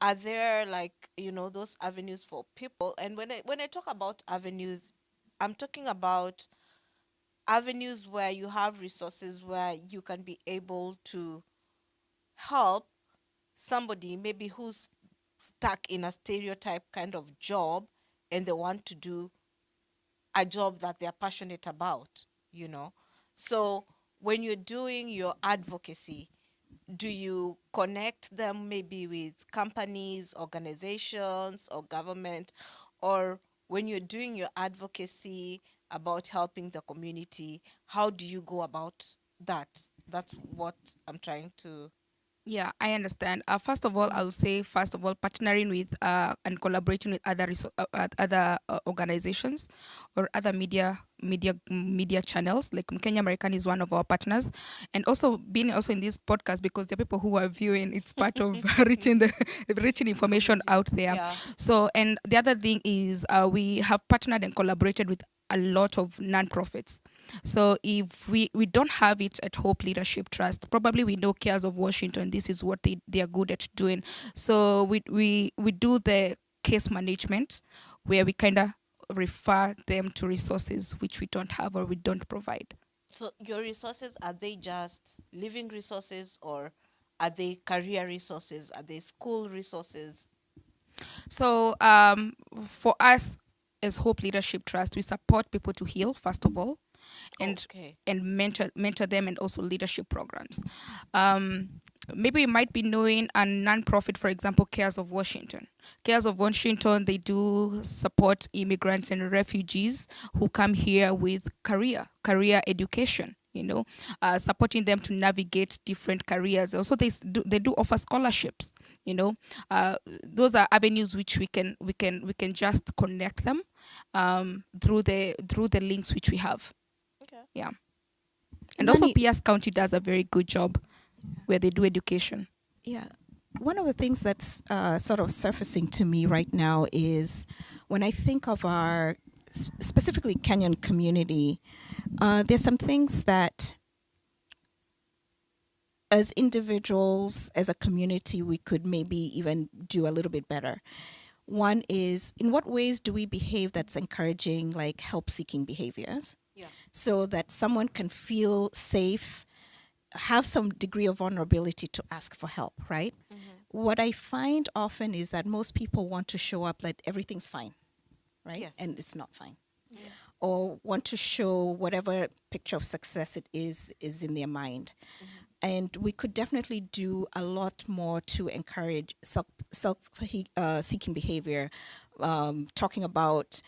are there, like, those avenues for people? And when I talk about avenues, I'm talking about avenues where you have resources where you can be able to help somebody maybe who's stuck in a stereotype kind of job, and they want to do a job that they're passionate about. So when you're doing your advocacy, do you connect them maybe with companies, organizations, or government? Or when you're doing your advocacy about helping the community, how do you go about that? That's what I'm trying to. Yeah, I understand. First of all, I'll say, partnering with and collaborating with other organizations or other media channels. Like Kenya American is one of our partners, and also being also in this podcast, because the people who are viewing, it's part of reaching information out there. Yeah. So, and the other thing is we have partnered and collaborated with a lot of non-profits. So if we don't have it at Hope Leadership Trust, probably we know Cares of Washington, this is what they are good at doing. So we do the case management, where we kind of refer them to resources which we don't have or we don't provide. So your resources, are they just living resources, or are they career resources? Are they school resources? So for us as Hope Leadership Trust, we support people to heal, first of all, and Okay. and mentor them, and also leadership programs. Maybe you might be knowing a nonprofit, for example, Cares of Washington. Cares of Washington, they do support immigrants and refugees who come here with career education. Supporting them to navigate different careers. Also, they do offer scholarships. Those are avenues which we can just connect them through the links which we have. Okay. Yeah, and also Nani- Pierce County does a very good job where they do education. Yeah. One of the things that's sort of surfacing to me right now is when I think of our specifically Kenyan community, there's some things that as individuals, as a community, we could maybe even do a little bit better. One is, in what ways do we behave that's encouraging like help-seeking behaviors? Yeah. So that someone can feel safe, have some degree of vulnerability to ask for help, right? What I find often is that most people want to show up like everything's fine, right? Yes. And it's not fine. Or want to show whatever picture of success it is in their mind. And we could definitely do a lot more to encourage self-seeking behavior, talking about,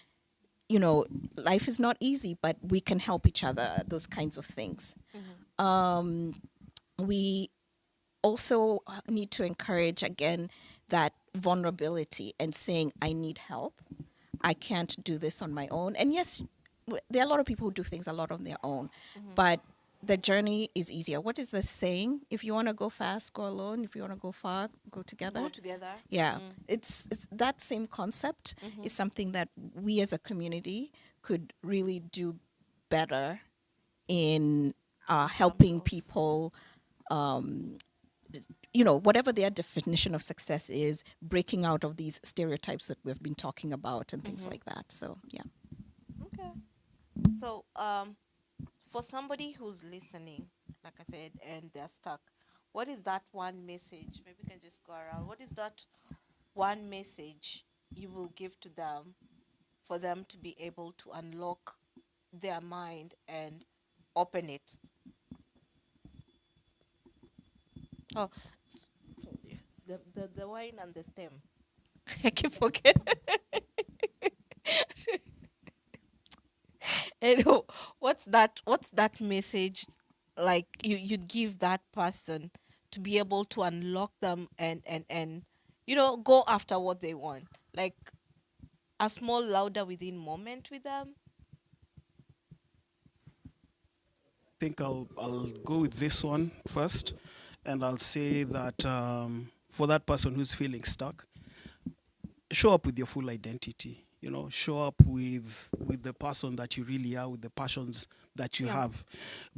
life is not easy, but we can help each other, those kinds of things. We also need to encourage, again, that vulnerability and saying, I need help. I can't do this on my own. And yes, there are a lot of people who do things a lot on their own, but the journey is easier. What is the saying? If you want to go fast, go alone. If you want to go far, go together. Go together. Yeah, it's that same concept is something that we as a community could really do better in helping people, whatever their definition of success is, breaking out of these stereotypes that we've been talking about and things like that. So, yeah. Okay. So, for somebody who's listening, like I said, and they're stuck, what is that one message? Maybe we can just go around. What is that one message you will give to them for them to be able to unlock their mind and open it? Oh, the wine and the stem. I keep forgetting. And what's that message like you'd give that person to be able to unlock them and go after what they want, like a small louder within moment with them? I think I'll go with this one first, and I'll say that for that person who's feeling stuck, show up with your full identity. Show up with the person that you really are, with the passions that you have,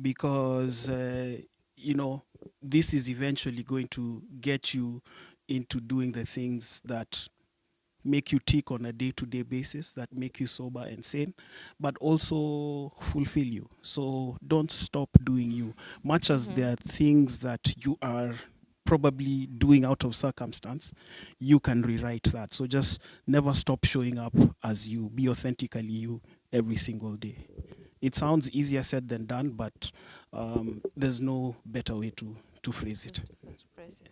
because this is eventually going to get you into doing the things that make you tick on a day-to-day basis, that make you sober and sane, but also fulfill you. So don't stop doing you. Much as there are things that you are probably doing out of circumstance, you can rewrite that. So just never stop showing up as you. Be authentically you every single day. It sounds easier said than done, but there's no better way to phrase it.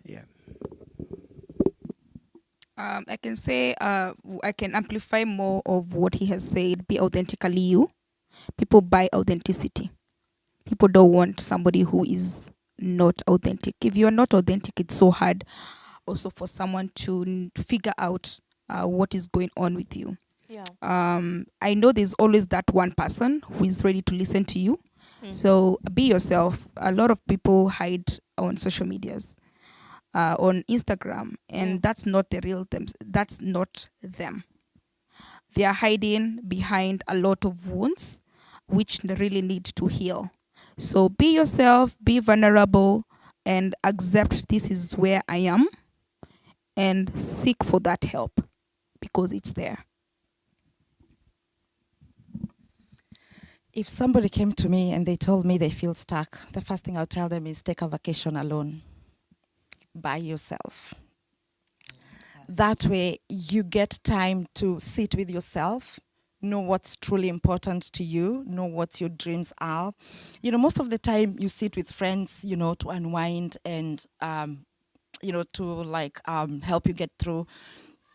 Yeah. I can say I can amplify more of what he has said. Be authentically you. People buy authenticity. People don't want somebody who is not authentic. If you're not authentic, it's so hard also for someone to figure out what is going on with you. Yeah. I know there's always that one person who is ready to listen to you. So be yourself. A lot of people hide on social medias, on Instagram, and that's not the real them. That's not them. They are hiding behind a lot of wounds, which they really need to heal. So be yourself, be vulnerable, and accept this is where I am, and seek for that help because it's there. If somebody came to me and they told me they feel stuck, the first thing I'll tell them is take a vacation alone, by yourself. That way you get time to sit with yourself, know what's truly important to you, know what your dreams are. Most of the time you sit with friends, to unwind and, to help you get through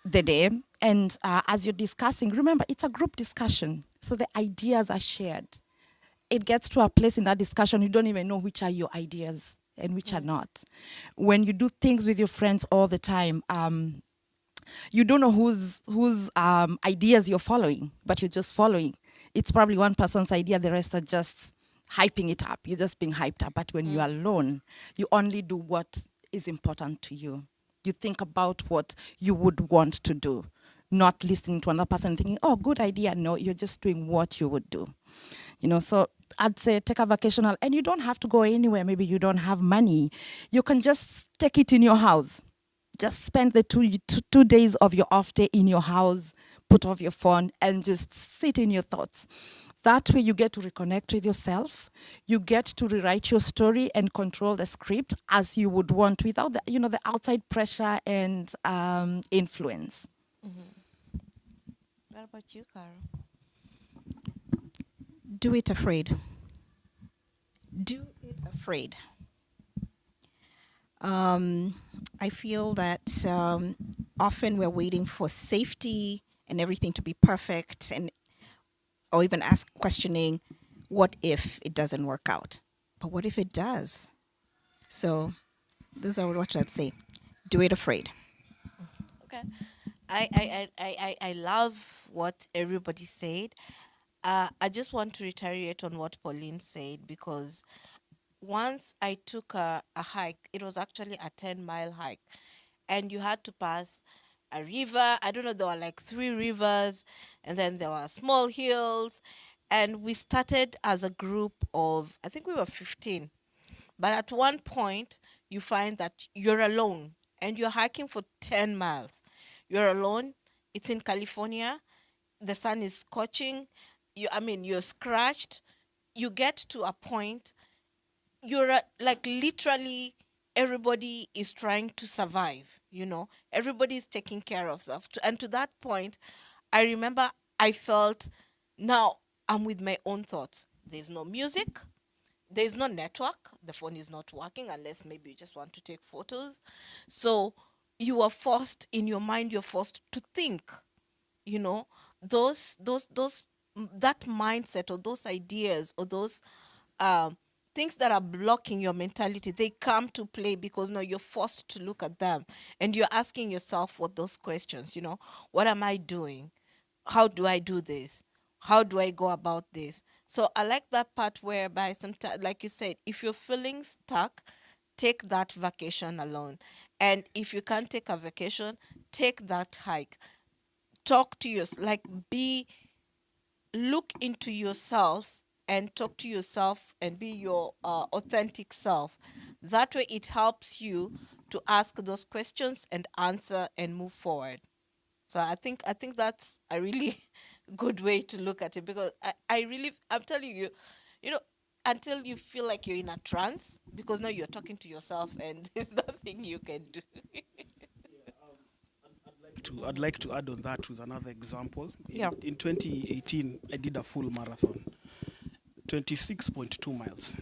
the day. And as you're discussing, remember, it's a group discussion. So the ideas are shared. It gets to a place in that discussion, you don't even know which are your ideas and which are not. When you do things with your friends all the time, you don't know whose ideas you're following, but you're just following. It's probably one person's idea, the rest are just hyping it up. You're just being hyped up. But when you're alone, you only do what is important to you. You think about what you would want to do, not listening to another person thinking, oh, good idea. No, you're just doing what you would do. So I'd say take a vacation, and you don't have to go anywhere. Maybe you don't have money. You can just take it in your house. Just spend the two days of your off day in your house, put off your phone, and just sit in your thoughts. That way you get to reconnect with yourself. You get to rewrite your story and control the script as you would want without the outside pressure and influence. What about you, Carol? Do it afraid. Do it afraid. I feel that often we're waiting for safety and everything to be perfect, or even questioning, what if it doesn't work out? But what if it does? So those are what I'd say. Do it afraid. Okay. I love what everybody said. I just want to reiterate on what Pauline said because once I took a hike, it was actually a 10-mile hike, and you had to pass a river. I don't know, there were like three rivers, and then there were small hills. And we started as a group of, I think we were 15. But at one point, you find that you're alone and you're hiking for 10 miles. You're alone. It's in California. The sun is scorching. You're scratched. You get to a point, you're like literally everybody is trying to survive, everybody is taking care of stuff. And to that point, I remember I felt, now I'm with my own thoughts. There's no music, there's no network, the phone is not working unless maybe you just want to take photos. So you are forced, in your mind, you're forced to think, you know those that mindset or those ideas or those um things that are blocking your mentality, they come to play because now you're forced to look at them, and you're asking yourself what those questions, what am I doing, how do I do this, how do I go about this? So I like that part whereby sometimes, like you said, if you're feeling stuck, take that vacation alone. And if you can't take a vacation, take that hike. Talk to yourself, like, be look into yourself and talk to yourself and be your authentic self. That way it helps you to ask those questions and answer and move forward. So I think that's a really good way to look at it, because I'm telling you, you know until you feel like you're in a trance, because now you're talking to yourself and there's nothing you can do. I'd like to add on that with another example. Yeah. In 2018, I did a full marathon, 26.2 miles.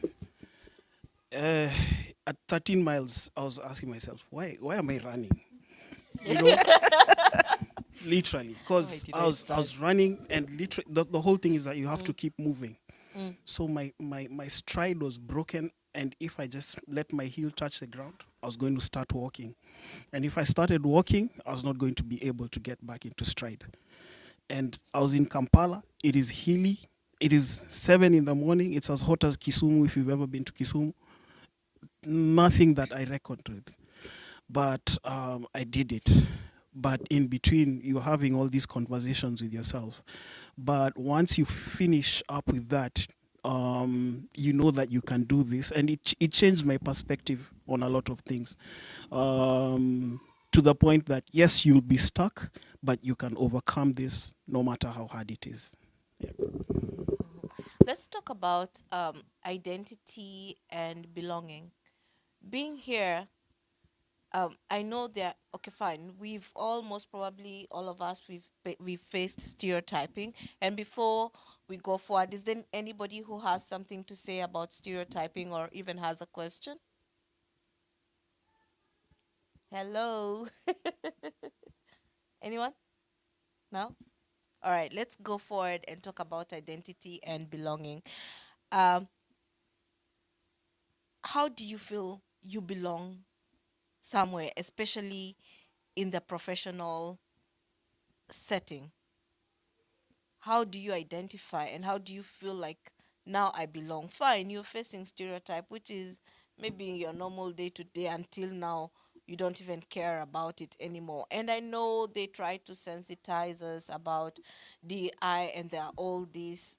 At 13 miles, I was asking myself, why am I running? You know, literally, because did I was running, and literally the whole thing is that you have to keep moving. Mm. So my stride was broken, and if I just let my heel touch the ground, I was going to start walking. And if I started walking, I was not going to be able to get back into stride. And I was in Kampala. It is hilly. It is 7 in the morning. It's as hot as Kisumu, if you've ever been to Kisumu. Nothing that I reckoned with. But I did it. But in between, you're having all these conversations with yourself. But once you finish up with that, you know that you can do this. And it changed my perspective on a lot of things. To the point that, yes, you'll be stuck, but you can overcome this no matter how hard it is. Yeah. Let's talk about identity and belonging. Being here, I know that, okay, fine. We've almost probably all of us we've faced stereotyping. And before we go forward, is there anybody who has something to say about stereotyping or even has a question? Hello, anyone? No. All right. Let's go forward and talk about identity and belonging. Um, how do you feel you belong somewhere, especially in the professional setting? How do you identify and how do you feel like, now I belong? Fine, you're facing stereotype, which is maybe in your normal day to day, until now you don't even care about it anymore. And I know they try to sensitize us about DI, and there are all these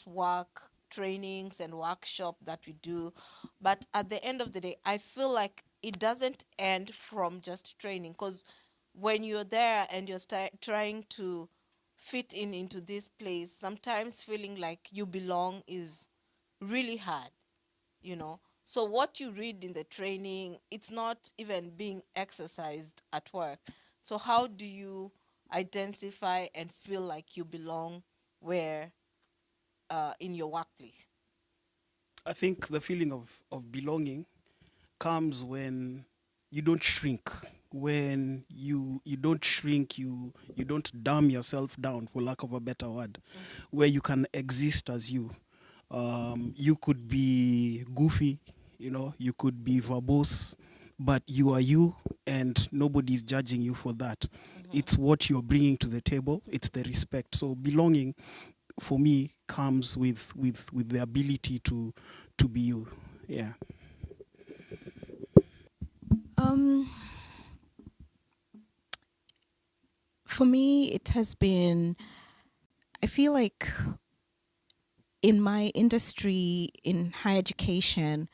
work trainings and workshop that we do. But at the end of the day, I feel like it doesn't end from just training, because when you're there and you're trying to fit in into this place, sometimes feeling like you belong is really hard, so what you read in the training, it's not even being exercised at work. So how do you identify and feel like you belong where, in your workplace? I think the feeling of belonging comes when you don't shrink. When you don't shrink, you don't dumb yourself down, for lack of a better word, where you can exist as you. You could be goofy, you could be verbose, but you are you, and nobody's judging you for that. It's what you're bringing to the table. It's the respect. So belonging, for me, comes with the ability to be you. Yeah. For me, it has been, I feel like in my industry, in higher education,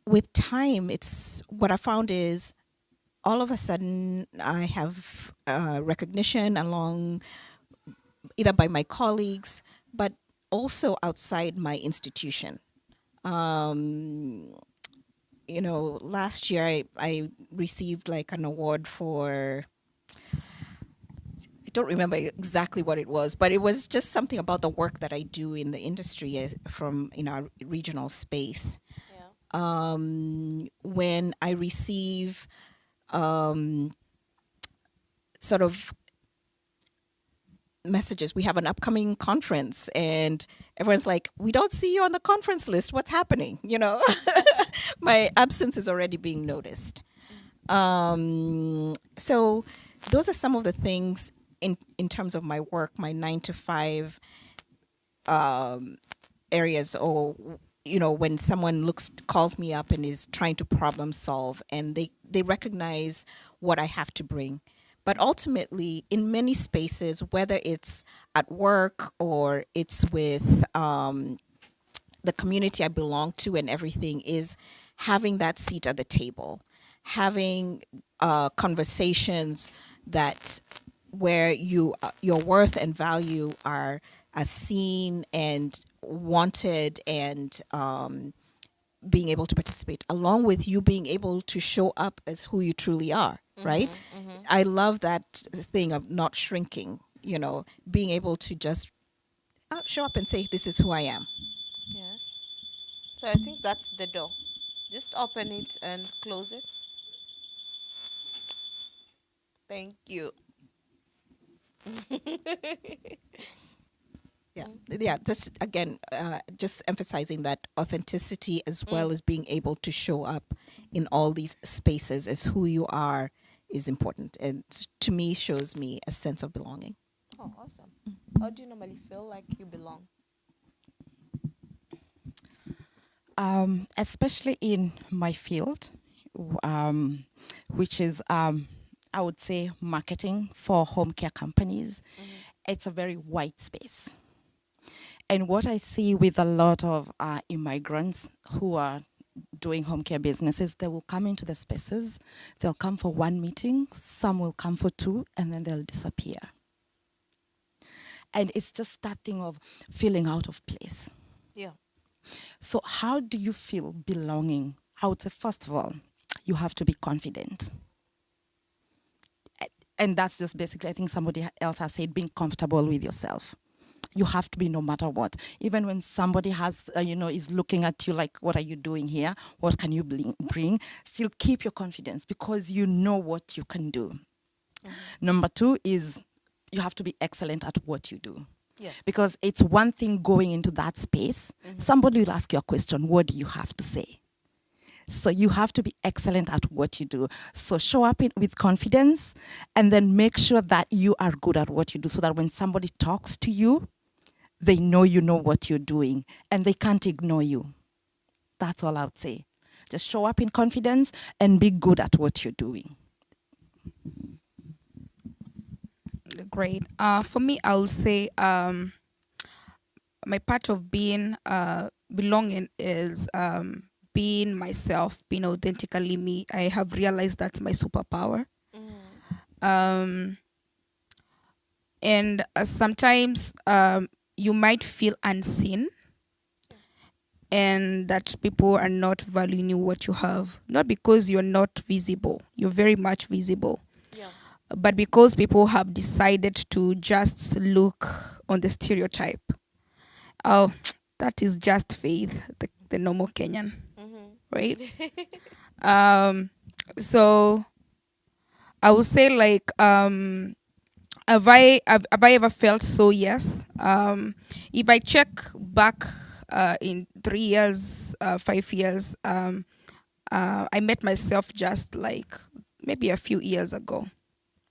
with time, it's what I found is all of a sudden I have recognition along either by my colleagues, but also outside my institution. Last year I received like an award for, I don't remember exactly what it was, but it was just something about the work that I do in the industry from in our regional space. When I receive sort of messages, we have an upcoming conference and everyone's like, we don't see you on the conference list, what's happening? My absence is already being noticed. So those are some of the things in terms of my work, my 9 to 5 areas, or when someone calls me up and is trying to problem solve, and they recognize what I have to bring. But ultimately, in many spaces, whether it's at work or it's with the community I belong to and everything, is having that seat at the table, having conversations that where your worth and value are seen and wanted, and being able to participate, along with you being able to show up as who you truly are, right? I love that thing of not shrinking, being able to just show up and say, this is who I am. Yes. So I think that's the door. Just open it and close it. Thank you. Yeah, this again, just emphasizing that authenticity as well as being able to show up in all these spaces as who you are is important, and to me shows me a sense of belonging. Oh, awesome. How do you normally feel like you belong? Especially in my field, which is, I would say, marketing for home care companies. It's a very wide space. And what I see with a lot of immigrants who are doing home care businesses, they will come into the spaces, they'll come for one meeting, some will come for two, and then they'll disappear. And it's just that thing of feeling out of place. Yeah. So how do you feel belonging? I would say, first of all, you have to be confident. And that's just basically, I think somebody else has said, being comfortable with yourself. You have to be, no matter what. Even when somebody has, is looking at you like, what are you doing here? What can you bring? Still keep your confidence, because you know what you can do. Number 2 is you have to be excellent at what you do. Yes. Because it's one thing going into that space. Somebody will ask you a question. What do you have to say? So you have to be excellent at what you do. So show up with confidence, and then make sure that you are good at what you do, so that when somebody talks to you, they know you know what you're doing and they can't ignore you. That's all I would say. Just show up in confidence and be good at what you're doing. Great. For me, I would say my part of being belonging is being myself, being authentically me. I have realized that's my superpower. And sometimes you might feel unseen, and that people are not valuing what you have. Not because you're not visible, you're very much visible. Yeah. But because people have decided to just look on the stereotype. Oh, that is just Faith, the normal Kenyan, right? So I would say, like, have I ever felt so? Yes. If I check back in 3 years, 5 years, I met myself just like maybe a few years ago.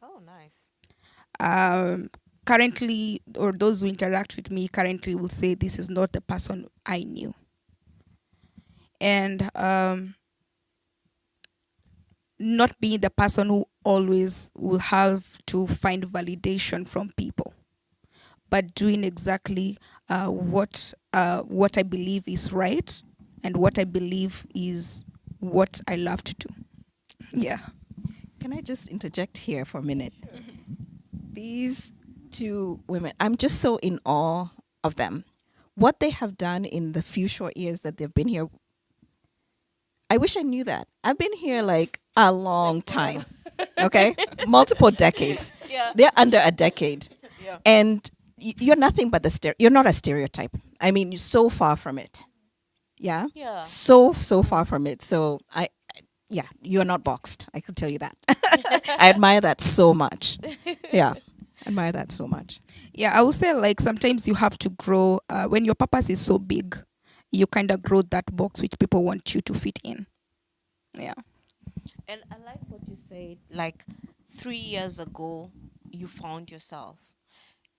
Oh, nice. Currently, or those who interact with me currently will say this is not the person I knew. And not being the person who always will have to find validation from people, but doing exactly what I believe is right and what I believe is what I love to do. Yeah. Can I just interject here for a minute? These two women, I'm just so in awe of them. What they have done in the few short years that they've been here, I wish I knew that. I've been here like a long time, okay? Multiple decades. Yeah. They're under a decade. Yeah. And you're nothing but you're not a stereotype. I mean, you're so far from it. Yeah? Yeah. So far from it. So yeah, you're not boxed. I can tell you that. I admire that so much. Yeah. Admire that so much. Yeah, I would say like sometimes you have to grow when your purpose is so big, you kind of grow that box which people want you to fit in. Yeah. And I like what you said, like 3 years ago, you found yourself.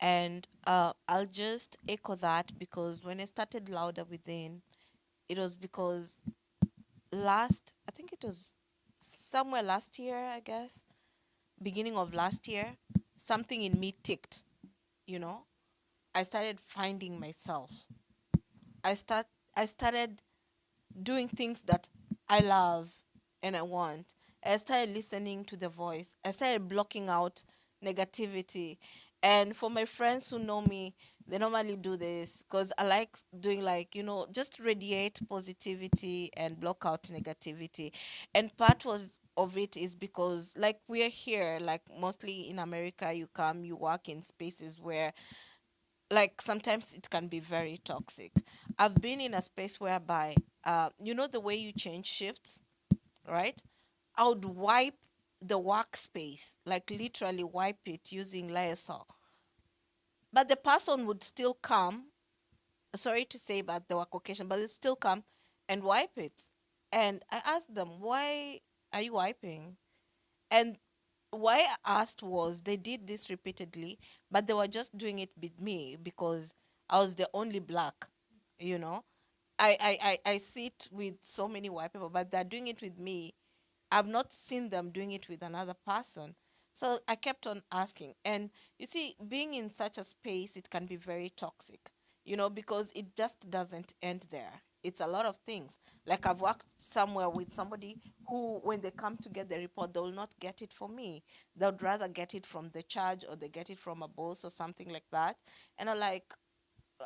And I'll just echo that because when I started Louder Within, it was because I think it was somewhere last year, I guess, beginning of last year, something in me ticked, you know. I started finding myself. I start I started doing things that I love and I want. I started listening to the voice. I started blocking out negativity. And for my friends who know me, they normally do this because I like doing, like, just radiate positivity and block out negativity. And part was of it is because, like, we're here, like mostly in America, you come, you work in spaces where, like, sometimes it can be very toxic. I've been in a space whereby, the way you change shifts, right? I would wipe the workspace, like literally wipe it using Lysol. But the person would still come, sorry to say, but they were Caucasian, but they still come and wipe it. And I asked them, why are you wiping? And why I asked was they did this repeatedly, but they were just doing it with me because I was the only black, you know. I sit with so many white people, but they're doing it with me. I've not seen them doing it with another person. So I kept on asking. And you see, being in such a space, it can be very toxic, because it just doesn't end there. It's a lot of things. Like, I've worked somewhere with somebody who, when they come to get the report, they will not get it from me. They would rather get it from the charge, or they get it from a boss or something like that. And I'm like,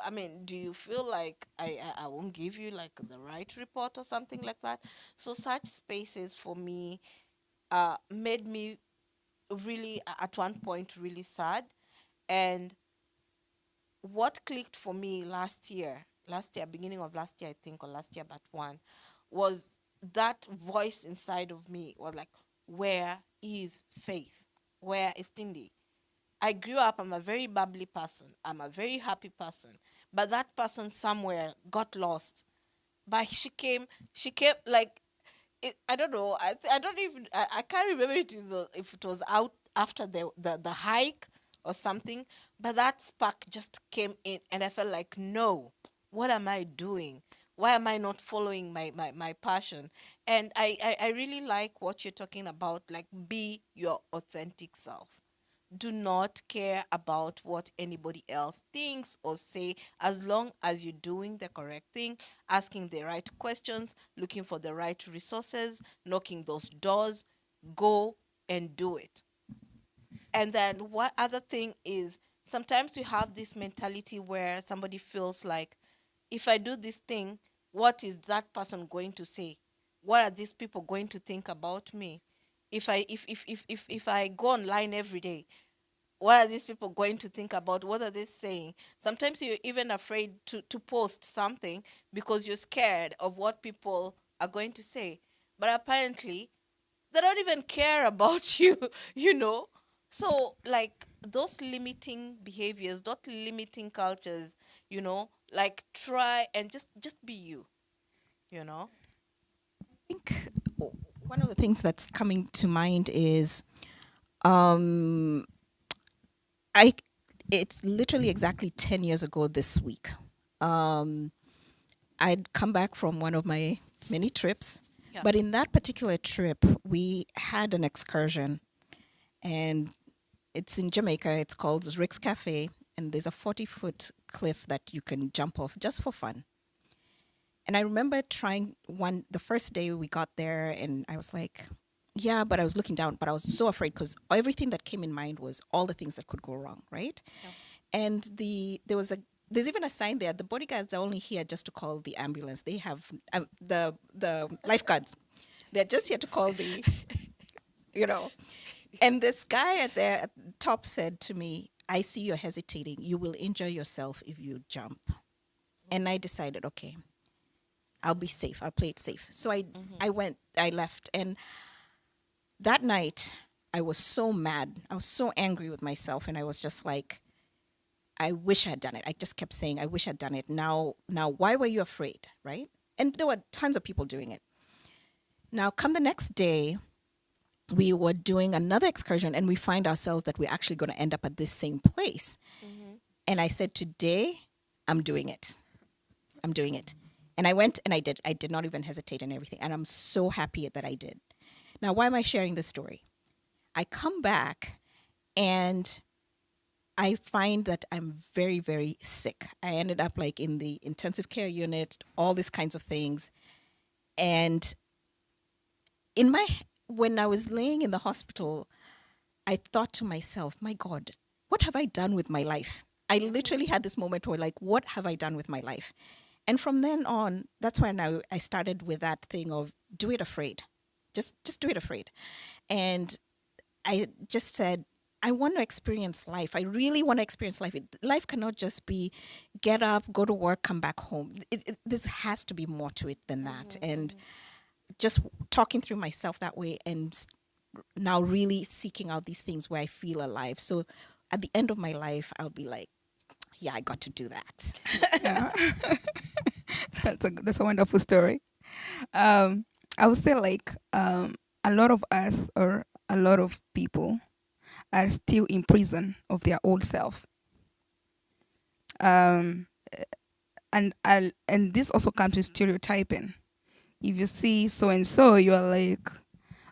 I mean, do you feel like I won't give you like the right report or something like that? So such spaces for me made me really, at one point, really sad. And what clicked for me last year, beginning of last year, I think, or last year, but one, was that voice inside of me was like, where is Faith? Where is Tindy? I grew up, I'm a very bubbly person. I'm a very happy person. But that person somewhere got lost. But she came like, I don't know. I don't even, I can't remember if it was out after the hike or something. But that spark just came in, and I felt like, no, what am I doing? Why am I not following my passion? And I really like what you're talking about, like, be your authentic self. Do not care about what anybody else thinks or say, as long as you're doing the correct thing, asking the right questions, looking for the right resources, knocking those doors. Go and do it. And then what other thing is, sometimes we have this mentality where somebody feels like, if I do this thing, what is that person going to say? What are these people going to think about me? If I go online every day, what are these people going to think about? What are they saying? Sometimes you're even afraid to post something because you're scared of what people are going to say. But apparently, they don't even care about you, you know? So, like, those limiting behaviors, those limiting cultures, like, try and just be you, you know? I think One of the things that's coming to mind is um, I it's literally exactly 10 years ago this week. Um, I'd come back from one of my many trips, Yeah. but in that particular trip, we had an excursion, and it's in Jamaica. It's called Rick's Cafe, and there's a 40-foot cliff that you can jump off just for fun. And I remember trying the first day we got there, and I was like, yeah, but I was looking down, but I was so afraid because everything that came in mind was all the things that could go wrong, right? And there's even a sign there. The bodyguards are only here just to call the ambulance. They have the lifeguards. They're just here to call the, you know. And this guy at the top said to me, "I see you're hesitating. You will injure yourself if you jump." And I decided, okay, I'll be safe. I'll play it safe. So I left. And that night, I was so mad. I was so angry with myself. And I was just like, I wish I had done it. I just kept saying, I wish I'd done it. Now, why were you afraid, right? And there were tons of people doing it. Now, come the next day, we were doing another excursion, and we find ourselves that we're actually going to end up at this same place. And I said, today, I'm doing it. I'm doing it. And I went and I did. I did not even hesitate and everything. And I'm so happy that I did. Now, why am I sharing this story? I come back and I find that I'm very, very sick. I ended up like in the intensive care unit, all these kinds of things. And when I was laying in the hospital, I thought to myself, my God, what have I done with my life? I literally had this moment where like, what have I done with my life? And from then on, that's when I started with that thing of do it afraid. Just do it afraid. And I just said, I want to experience life. I really want to experience life. Life cannot just be get up, go to work, come back home. This has to be more to it than that. And just talking through myself that way and now really seeking out these things where I feel alive. So at the end of my life, I'll be like, yeah, I got to do that. Yeah. That's a wonderful story. I would say like a lot of us or a lot of people are still in prison of their old self. Um, and this also comes with stereotyping. If you see so and so, you are like,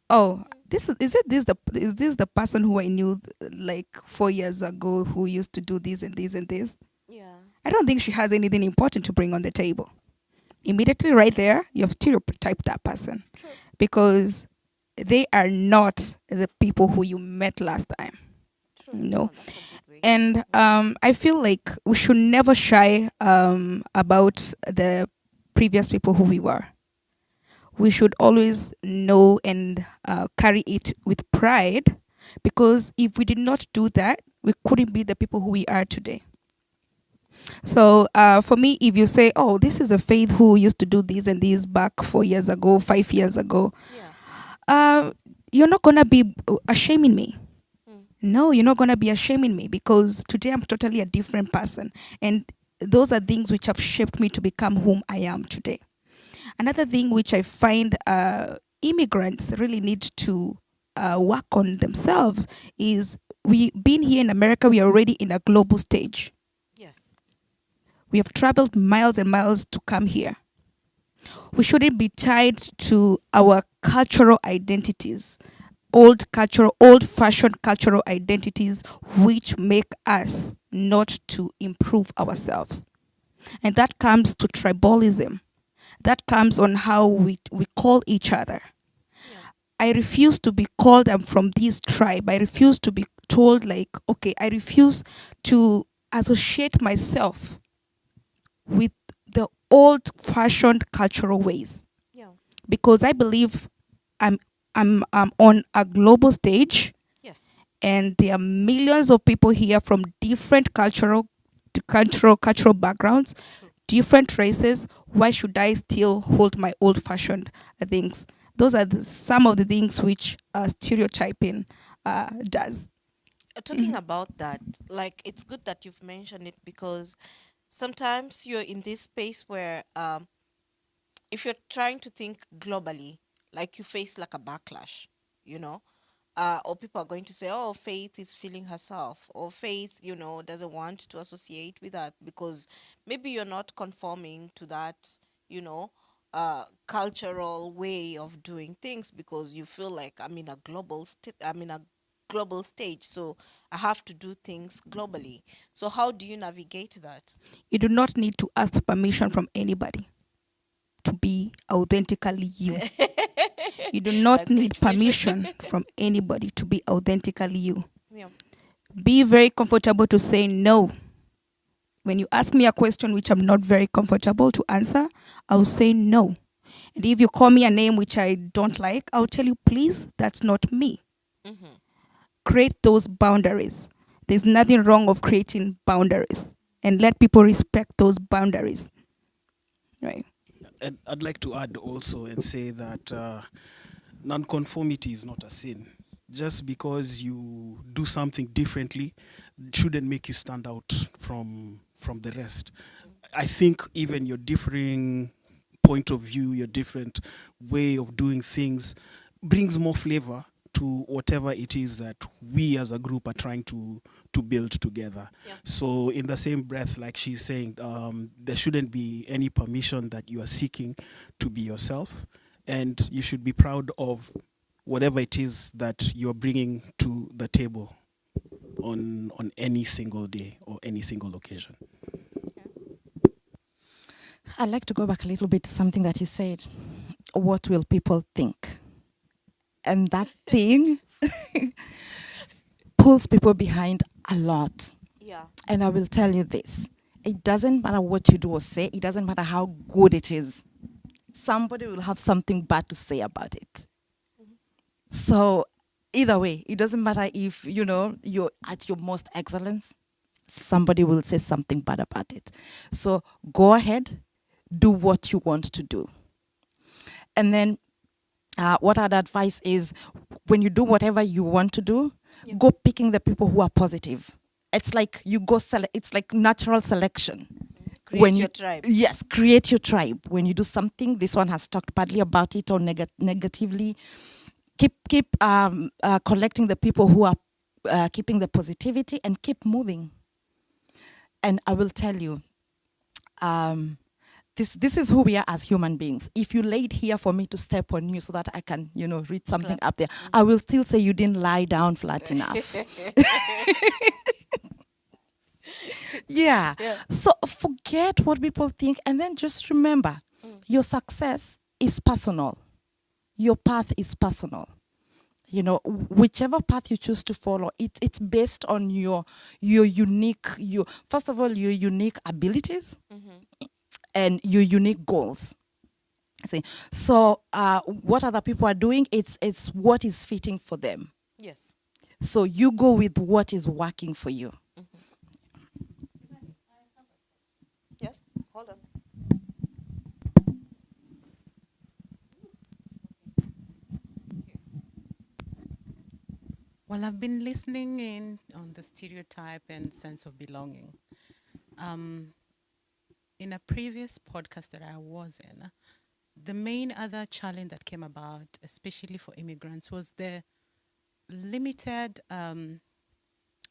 oh, is this the person who I knew like 4 years ago who used to do this and this and this? Yeah. I don't think she has anything important to bring on the table. Immediately right there, you've stereotyped that person. True. Because they are not the people who you met last time. True. No. Oh, that's a good way. And I feel like we should never shy about the previous people who we were. We should always know and carry it with pride, because if we did not do that, we couldn't be the people who we are today. So for me, if you say, oh, this is a Faith who used to do this and this back 4 years ago, 5 years ago, Yeah. you're not going to be ashaming me. No, you're not going to be ashaming me, because today I'm totally a different person. And those are things which have shaped me to become whom I am today. Another thing which I find immigrants really need to work on themselves is being here in America, we are already in a global stage. Yes. We have traveled miles and miles to come here. We shouldn't be tied to our cultural identities, old-fashioned cultural identities, which make us not to improve ourselves. And that comes to tribalism. That comes on how we call each other. Yeah. I refuse to be called I'm from this tribe. I refuse to be told like, okay, I refuse to associate myself with the old-fashioned cultural ways, Yeah. because I believe I'm on a global stage, Yes. and there are millions of people here from different cultural backgrounds, True. different races. Why should I still hold my old-fashioned things? Those are some of the things which stereotyping does. Talking about that, like it's good that you've mentioned it, because sometimes you're in this space where if you're trying to think globally, like you face like a backlash, you know, or people are going to say, oh, Faith is feeling herself, or Faith, doesn't want to associate with that because maybe you're not conforming to that, you know, cultural way of doing things because you feel like I'm in a global stage, so I have to do things globally. So how do you navigate that? You do not need to ask permission from anybody to be authentically you. You do not need permission from anybody to be authentically you. Yeah. Be very comfortable to say no. When you ask me a question which I'm not very comfortable to answer, I'll say no. And if you call me a name which I don't like, I'll tell you, please, that's not me. Create those boundaries. There's nothing wrong of creating boundaries, and let people respect those boundaries. Right. And I'd like to add also and say that nonconformity is not a sin. Just because you do something differently shouldn't make you stand out from the rest. I think even your differing point of view, your different way of doing things brings more flavor to whatever it is that we as a group are trying to build together. Yeah. So in the same breath, like she's saying, there shouldn't be any permission that you are seeking to be yourself, and you should be proud of whatever it is that you're bringing to the table on any single day or any single occasion. I'd like to go back a little bit to something that you said. What will people think? And that thing pulls people behind a lot. Yeah. And I will tell you this. It doesn't matter what you do or say. It doesn't matter how good it is. Somebody will have something bad to say about it. So either way, it doesn't matter if, you're at your most excellence. Somebody will say something bad about it. So go ahead, do what you want to do. And then what I'd advise is when you do whatever you want to do, go picking the people who are positive. It's like you go it's like natural selection. Create your tribe. Yes, create your tribe. When you do something, this one has talked badly about it or negatively. Keep collecting the people who are keeping the positivity and keep moving. And I will tell you, this is who we are as human beings. If you laid here for me to step on you so that I can, read something up there, I will still say you didn't lie down flat enough. Yeah. So forget what people think and then just remember, your success is personal. Your path is personal. Whichever path you choose to follow, it's based on your unique, first of all, your unique abilities and your unique goals. See, so what other people are doing, it's what is fitting for them. Yes. So you go with what is working for you. Yes. Hold on. Well, I've been listening in on the stereotype and sense of belonging. In a previous podcast that I was in, the main other challenge that came about, especially for immigrants, was the limited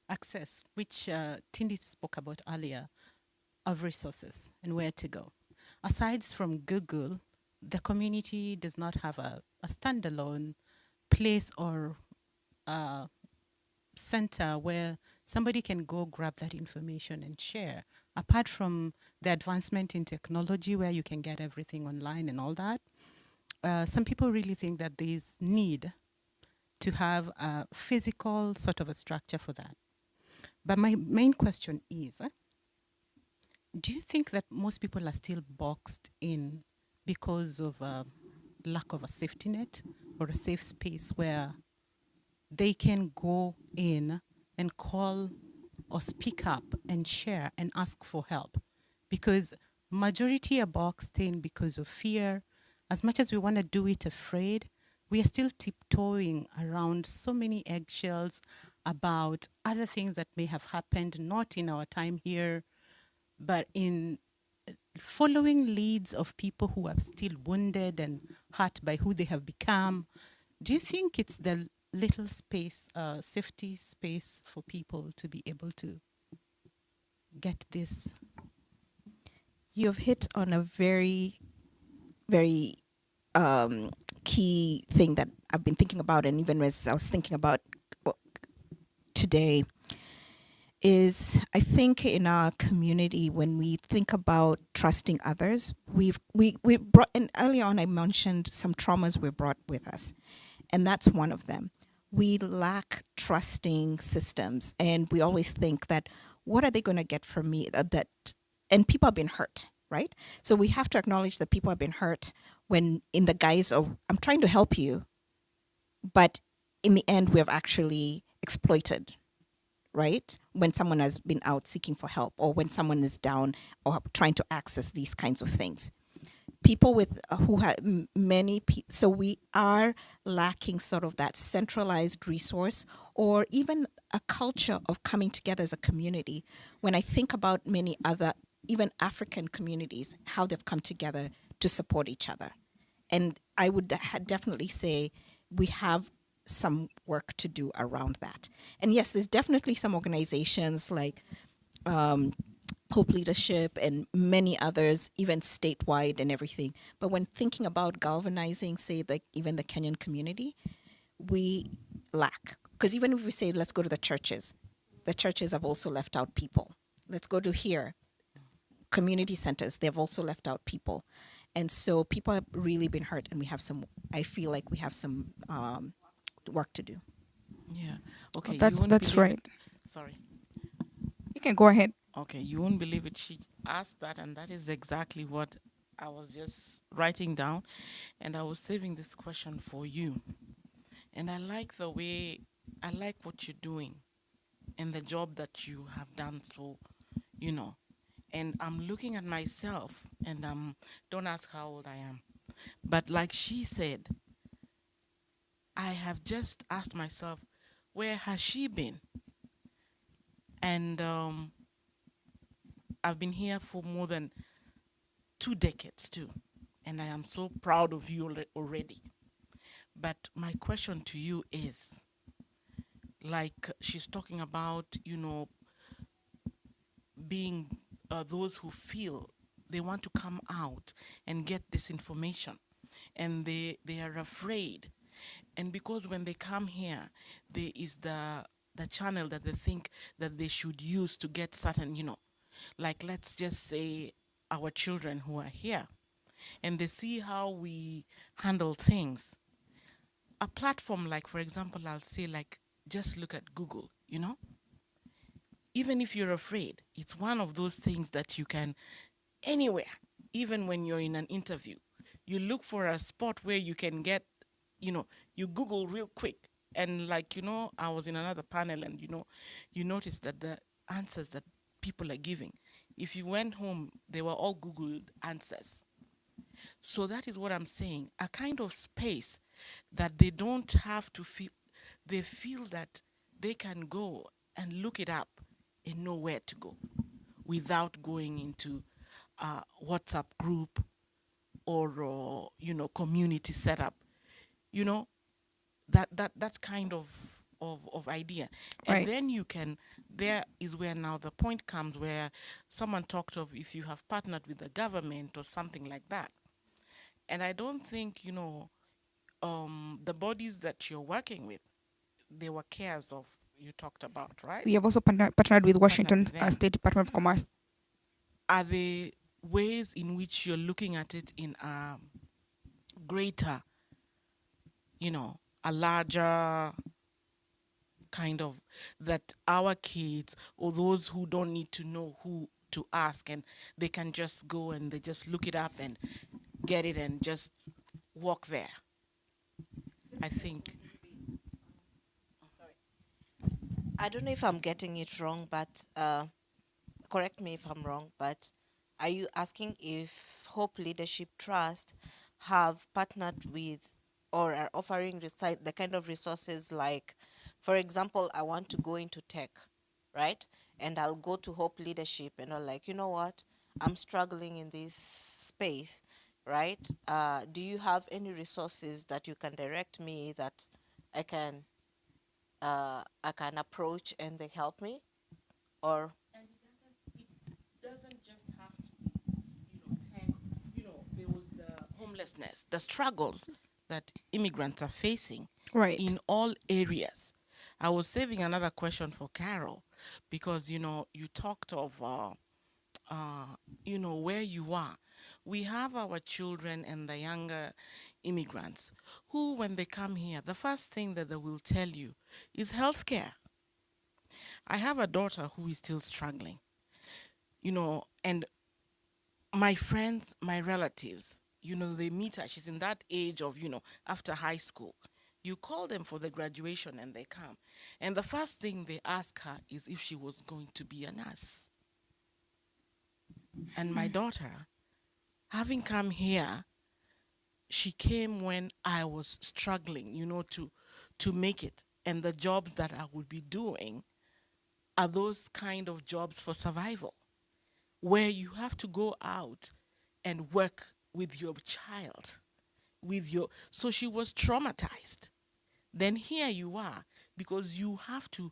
access, which Tindi spoke about earlier, of resources and where to go. Aside from Google, the community does not have a standalone place or center where somebody can go grab that information and share. Apart from the advancement in technology where you can get everything online and all that, some people really think that there's need to have a physical sort of a structure for that. But my main question is, do you think that most people are still boxed in because of a lack of a safety net or a safe space where they can go in and call or speak up and share and ask for help? Because majority are boxed in because of fear. As much as we want to do it afraid, we are still tiptoeing around so many eggshells about other things that may have happened, not in our time here, but in following leads of people who are still wounded and hurt by who they have become. Do you think it's the little space, safety space for people to be able to get this? You've hit on a very, very key thing that I've been thinking about, and even as I was thinking about today, is I think in our community, when we think about trusting others, we brought, and earlier on I mentioned some traumas we brought with us, and that's one of them. We lack trusting systems, and we always think that, what are they going to get from me? And people have been hurt, right? So we have to acknowledge that people have been hurt when, in the guise of, I'm trying to help you, but in the end, we have actually exploited, right? When someone has been out seeking for help, or when someone is down or trying to access these kinds of things. People with who have many people, so we are lacking sort of that centralized resource, or even a culture of coming together as a community. When I think about many other, even African communities, how they've come together to support each other. And I would definitely say we have some work to do around that. And yes, there's definitely some organizations like Hope Leadership and many others, even statewide and everything. But when thinking about galvanizing, say, like even the Kenyan community, we lack. Because even if we say, let's go to the churches have also left out people. Let's go to here, community centers, they've also left out people. And so people have really been hurt, and I feel like we have some work to do. Yeah. Okay. That's right. Sorry. You can go ahead. Okay. You won't believe it. She asked that, and that is exactly what I was just writing down, and I was saving this question for you. And I like what you're doing, and the job that you have done. So, and I'm looking at myself, and don't ask how old I am, but like she said, I have just asked myself, where has she been? And I've been here for more than 2 decades too, and I am so proud of you already. But my question to you is, like she's talking about, being those who feel they want to come out and get this information, and they are afraid. And because when they come here, there is the channel that they think that they should use to get certain, like let's just say our children who are here, and they see how we handle things. A platform like, for example, I'll say, like, just look at Google, even if you're afraid, it's one of those things that you can, anywhere, even when you're in an interview, you look for a spot where you can get, you Google real quick. And like, I was in another panel, and, you notice that the answers that people are giving, if you went home, they were all Googled answers. So that is what I'm saying, a kind of space that they don't have to feel, they feel that they can go and look it up and know where to go without going into a WhatsApp group or community setup. That's kind of idea. And Right. then there is where now the point comes where someone talked of if you have partnered with the government or something like that. And I don't think, the bodies that you're working with, they were cares of, you talked about, right? We have also partnered with Washington them. State Department of Commerce. Are there ways in which you're looking at it in a greater, a larger kind of, that our kids or those who don't need to know who to ask, and they can just go and they just look it up and get it and just walk there? I think. I don't know if I'm getting it wrong, but correct me if I'm wrong, but are you asking if Hope Leadership Trust have partnered with or are offering the kind of resources like, for example, I want to go into tech, right? And I'll go to Hope Leadership and I'm like, you know what? I'm struggling in this space. right? Do you have any resources that you can direct me that I can approach and they help me? Or And it doesn't just have to be, tech. There was the homelessness, the struggles that immigrants are facing Right. in all areas. I was saving another question for Carol because, you talked of, where you are. We have our children and the younger immigrants who, when they come here, the first thing that they will tell you is healthcare. I have a daughter who is still struggling, and my friends, my relatives, they meet her. She's in that age of, after high school. You call them for the graduation and they come. And the first thing they ask her is if she was going to be a nurse. And my daughter, having come here, she came when I was struggling, to make it. And the jobs that I would be doing are those kind of jobs for survival, where you have to go out and work with your child, so she was traumatized. Then here you are, because you have to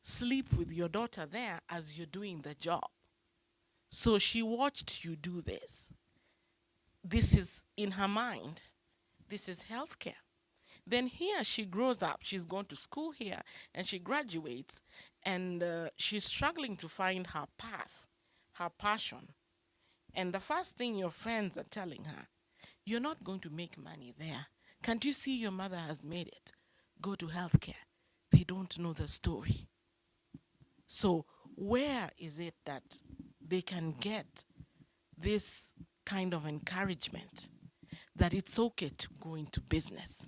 sleep with your daughter there as you're doing the job. So she watched you do this. This is in her mind. This is healthcare. Then here she grows up. She's gone to school here and she graduates, and she's struggling to find her path, her passion. And the first thing your friends are telling her, you're not going to make money there. Can't you see your mother has made it? Go to healthcare. They don't know the story. So where is it that they can get this kind of encouragement that it's okay to go into business?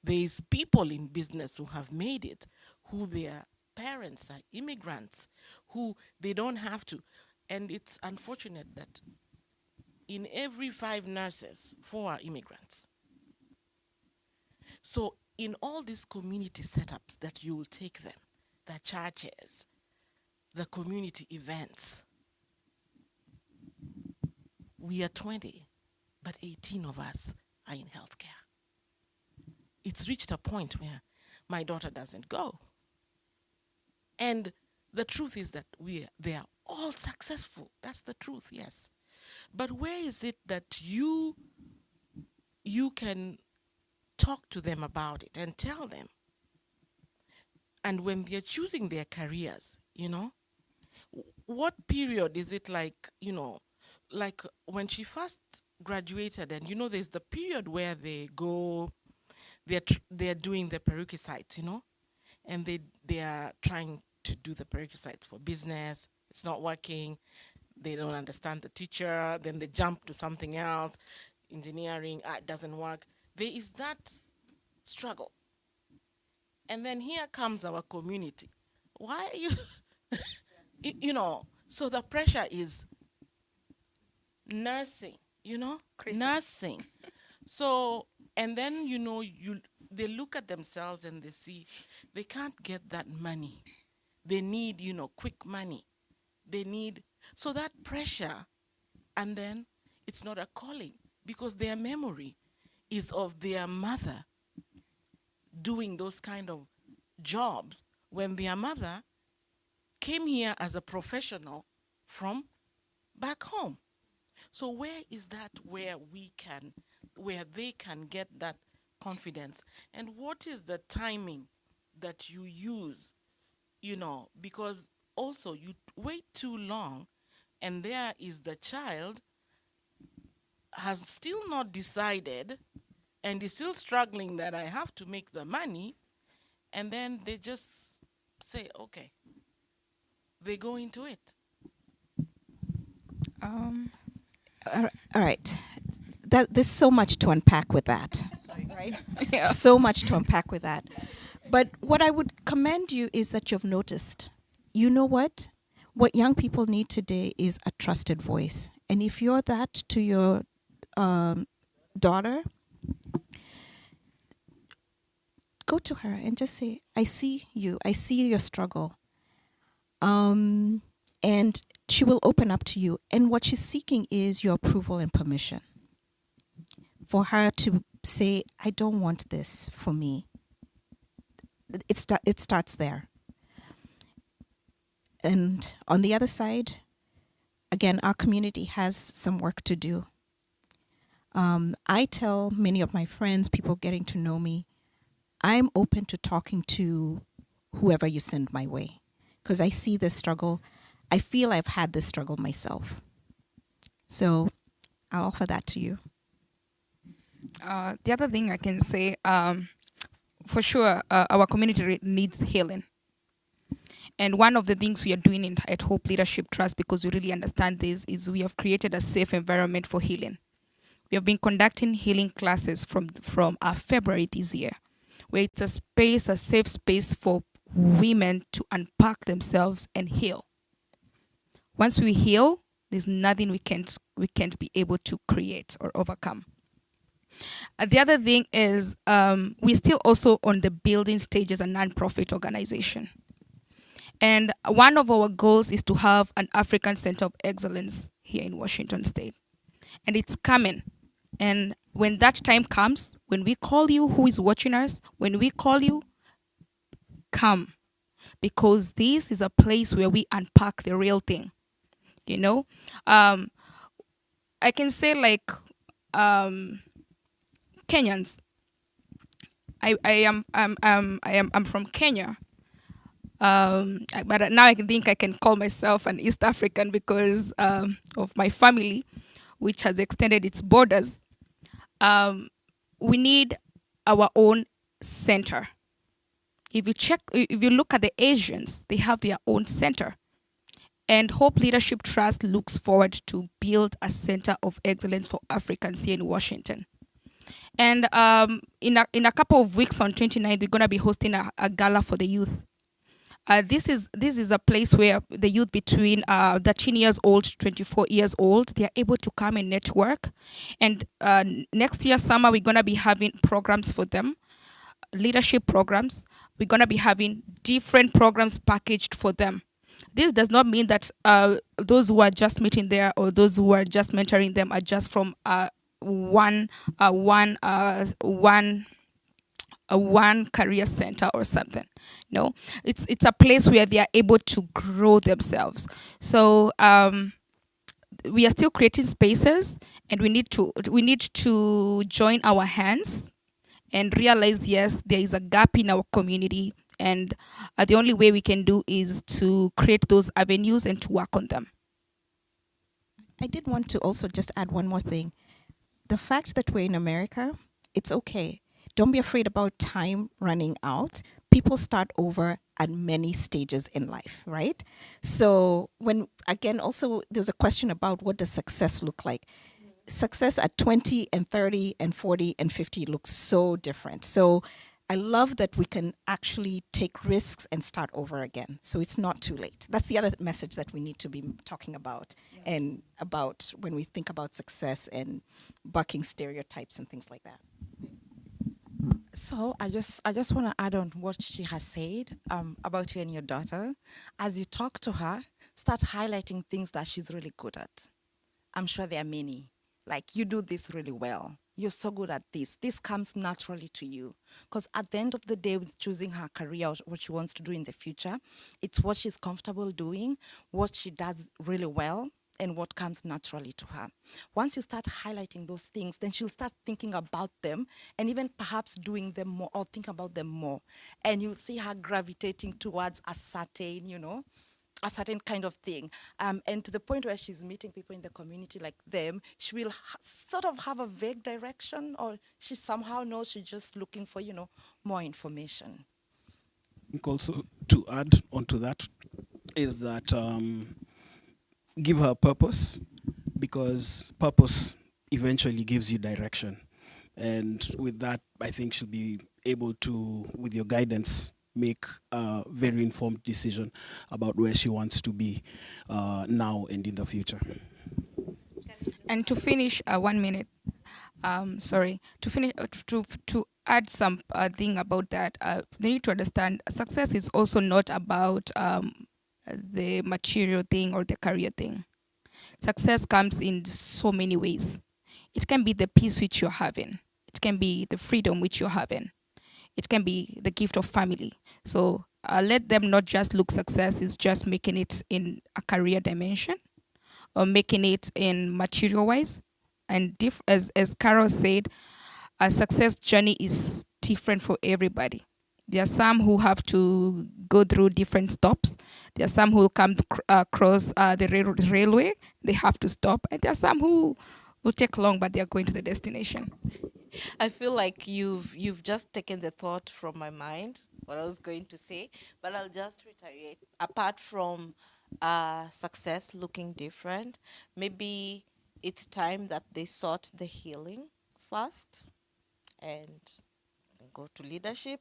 There is people in business who have made it, who their parents are immigrants, who they don't have to. And it's unfortunate that in every 5 nurses, 4 are immigrants. So in all these community setups that you will take them, the churches, the community events, we are 20, but 18 of us are in healthcare. It's reached a point where my daughter doesn't go. And the truth is that they are all successful. That's the truth, yes. But where is it that you can talk to them about it and tell them? And when they're choosing their careers, what period is it like, like when she first graduated, and there's the period where they go, they're doing the prerequisites, and they are trying to do the prerequisites for business. It's not working. They don't understand the teacher. Then they jump to something else, engineering. It doesn't work. There is that struggle. And then here comes our community. Why are you, so the pressure is nursing, nursing. So, and then, they look at themselves and they see they can't get that money. They need, quick money. They need, so that pressure, and then it's not a calling, because their memory is of their mother doing those kind of jobs when their mother came here as a professional from back home. So where is that where they can get that confidence? And what is the timing that you use, because also you wait too long, and there is the child has still not decided and is still struggling that I have to make the money, and then they just say, okay, they go into it. All right. There's so much to unpack with that. Right? Yeah. So much to unpack with that. But what I would commend you is that you've noticed. You know what? What young people need today is a trusted voice. And if you're that to your daughter, go to her and just say, I see you. I see your struggle. And she will open up to you. And what she's seeking is your approval and permission. for her to say, I don't want this for me. It starts there. And on the other side, again, our community has some work to do. I tell many of my friends, people getting to know me, I'm open to talking to whoever you send my way, because I see this struggle. I feel I've had this struggle myself. So I'll offer that to you. The other thing I can say, for sure, our community needs healing. And one of the things we are doing at Hope Leadership Trust, because we really understand this, is we have created a safe environment for healing. We have been conducting healing classes from February this year, where it's a safe space for women to unpack themselves and heal. Once we heal, there's nothing we can't be able to create or overcome. The other thing is we're still also on the building stage as a non-profit organization. And one of our goals is to have an African Center of Excellence here in Washington State. And it's coming. And when that time comes, when we call you who is watching us, when we call you, come. Because this is a place where we unpack the real thing. You know? I can say like Kenyans. I'm from Kenya. But now I think I can call myself an East African because of my family, which has extended its borders. We need our own center. If you look at the Asians, they have their own center. And Hope Leadership Trust looks forward to build a center of excellence for Africans here in Washington. And in a couple of weeks on 29th, we're going to be hosting a gala for the youth. This is a place where the youth between 13 years old to 24 years old, they are able to come and network. And next year, summer, we're going to be having programs for them, leadership programs. We're going to be having different programs packaged for them. This does not mean that those who are just meeting there or those who are just mentoring them are just from one career center or something. No, it's a place where they are able to grow themselves. So we are still creating spaces, and we need to join our hands and realize, yes, there is a gap in our community, and the only way we can do is to create those avenues and to work on them. I did want to also just add one more thing. The fact that we're in America, it's okay. Don't be afraid about time running out. People start over at many stages in life, right? So when, again, also there's a question about what does success look like? Success at 20 and 30 and 40 and 50 looks so different. So I love that we can actually take risks and start over again. So it's not too late. That's the other message that we need to be talking about, and about when we think about success and bucking stereotypes and things like that. So I just want to add on what she has said about you and your daughter. As you talk to her, start highlighting things that she's really good at. I'm sure there are many. Like, you do this really well. You're so good at this. This comes naturally to you. Because at the end of the day, with choosing her career or what she wants to do in the future, it's what she's comfortable doing, what she does really well, and what comes naturally to her. Once you start highlighting those things, then she'll start thinking about them and even perhaps doing them more or think about them more. And you'll see her gravitating towards a certain kind of thing. And to the point where she's meeting people in the community like them, she will sort of have a vague direction, or she somehow knows she's just looking for, more information. I think also to add onto that is that give her purpose, because purpose eventually gives you direction. And with that, I think she'll be able to, with your guidance, make a very informed decision about where she wants to be now and in the future. And to finish, 1 minute. To finish, to add some thing about that, they need to understand success is also not about the material thing or the career thing. Success comes in so many ways. It can be the peace which you're having. It can be the freedom which you're having. It can be the gift of family. So let them not just look success is just making it in a career dimension or making it in material wise. And as Carol said, a success journey is different for everybody. There are some who have to go through different stops. There are some who will come across the railway. They have to stop. And there are some who will take long, but they are going to the destination. I feel like you've just taken the thought from my mind, what I was going to say, but I'll just reiterate. Apart from success looking different, maybe it's time that they sought the healing first and go to leadership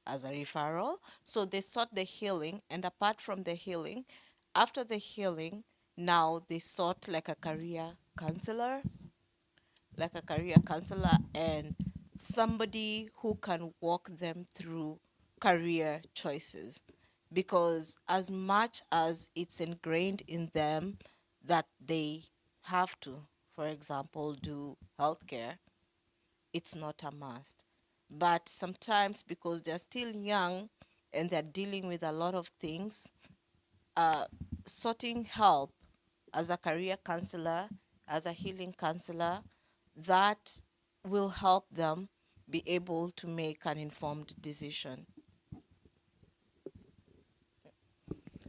as a referral. So they sought the healing, and apart from the healing, after the healing, now they sought like a career counselor and somebody who can walk them through career choices. Because as much as it's ingrained in them that they have to, for example, do healthcare, it's not a must. But sometimes because they're still young and they're dealing with a lot of things, sorting help as a career counselor, as a healing counselor, that will help them be able to make an informed decision.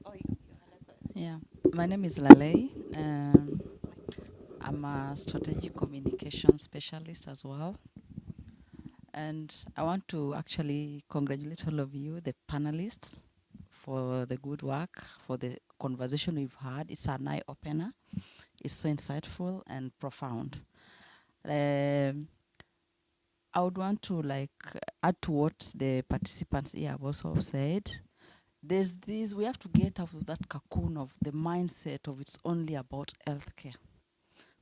Oh, you had a question. Yeah, my name is Lalei. I'm a strategic communication specialist as well. And I want to actually congratulate all of you, the panelists, for the good work, for the conversation we've had. It's an eye-opener. It's so insightful and profound. I would want to add to what the participants here have also said. There's this, we have to get out of that cocoon of the mindset of it's only about healthcare.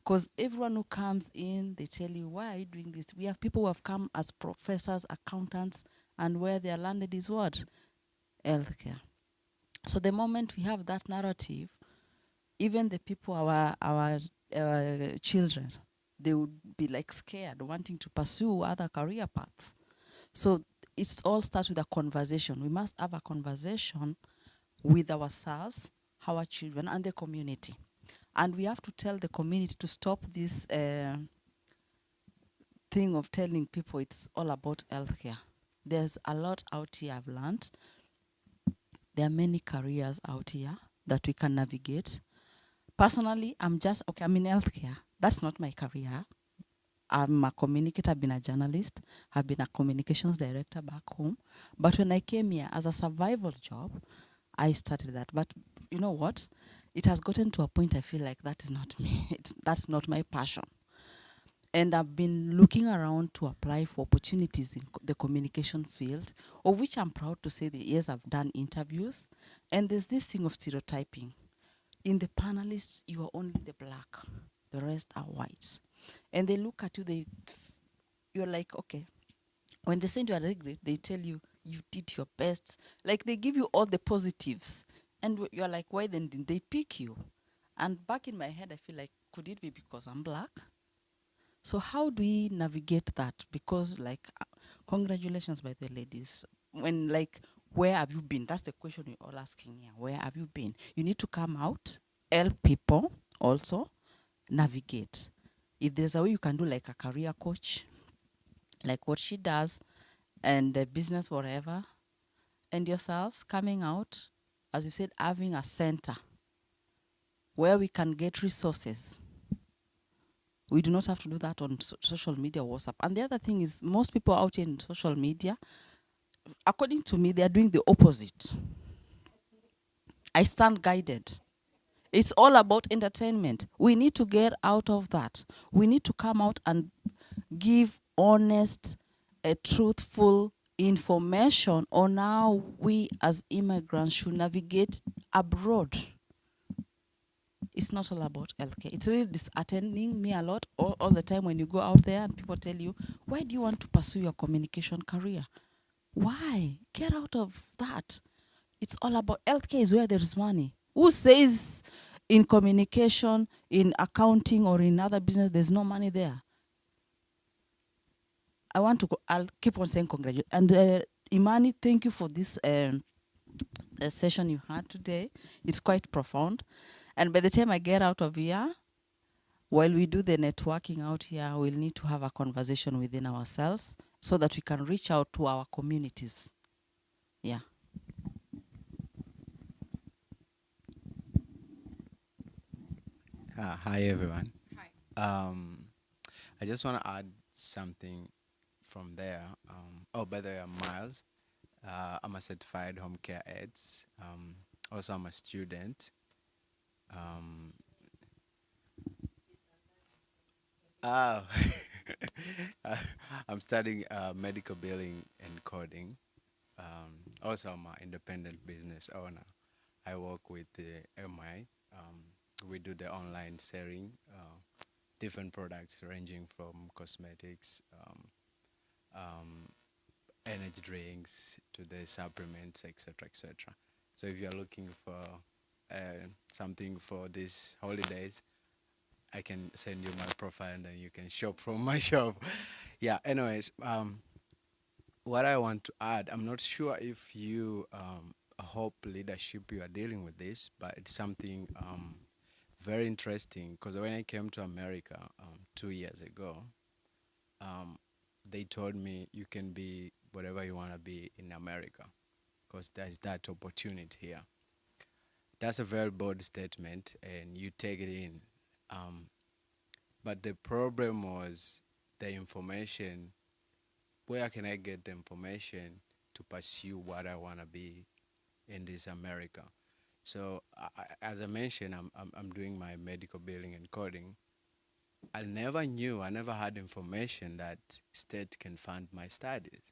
Because everyone who comes in, they tell you, why are you doing this? We have people who have come as professors, accountants, and where they are landed is what? Healthcare. So the moment we have that narrative, even the people, our children, they would be like scared, wanting to pursue other career paths. So it all starts with a conversation. We must have a conversation with ourselves, our children, and the community. And we have to tell the community to stop this thing of telling people it's all about healthcare. There's a lot out here I've learned. There are many careers out here that we can navigate. Personally, I'm in healthcare. That's not my career. I'm a communicator, I've been a journalist, I've been a communications director back home. But when I came here as a survival job, I started that. But you know what? It has gotten to a point I feel like that is not me. That's not my passion. And I've been looking around to apply for opportunities in the communication field, of which I'm proud to say that yes, I've done interviews. And there's this thing of stereotyping. In the panelists, you are only the black. The rest are white. And they look at you, you're like, okay. When they send you a degree, they tell you, you did your best. Like they give you all the positives. And you're like, why then didn't they pick you? And back in my head, I feel like, could it be because I'm black? So how do we navigate that? Because congratulations by the ladies. When where have you been? That's the question we're all asking here. Where have you been? You need to come out, help people also navigate. If there's a way you can do like a career coach, like what she does, and a business, whatever, and yourselves coming out, as you said, having a center where we can get resources. We do not have to do that on social media, WhatsApp. And the other thing is, most people out here in social media, according to me, they are doing the opposite. I stand guided. It's all about entertainment. We need to get out of that. We need to come out and give honest, truthful information on how we as immigrants should navigate abroad. It's not all about healthcare. It's really disheartening me a lot all the time when you go out there and people tell you, why do you want to pursue your communication career? Why? Get out of that. It's all about healthcare is where there's money. Who says in communication, in accounting, or in other business, there's no money there? I want to. I'll keep on saying congratulations. And Imani, thank you for this session you had today. It's quite profound. And by the time I get out of here, while we do the networking out here, we'll need to have a conversation within ourselves so that we can reach out to our communities. Yeah. Hi everyone. Hi. I just want to add something from there. By the way, I'm Miles. I'm a certified home care aides. Also, I'm a student. Um, oh, I'm studying medical billing and coding. Also, I'm an independent business owner. I work with the MI. We do the online selling, different products ranging from cosmetics, energy drinks to the supplements, etc., etc. So if you're looking for something for these holidays, I can send you my profile and then you can shop from my shop. Yeah. Anyways, what I want to add, I'm not sure if you hope leadership you are dealing with this, but it's something very interesting because when I came to America 2 years ago, they told me you can be whatever you want to be in America because there's that opportunity here. That's a very bold statement and you take it in. But the problem was the information. Where can I get the information to pursue what I want to be in this America? So as I mentioned, I'm doing my medical billing and coding. I never had information that state can fund my studies.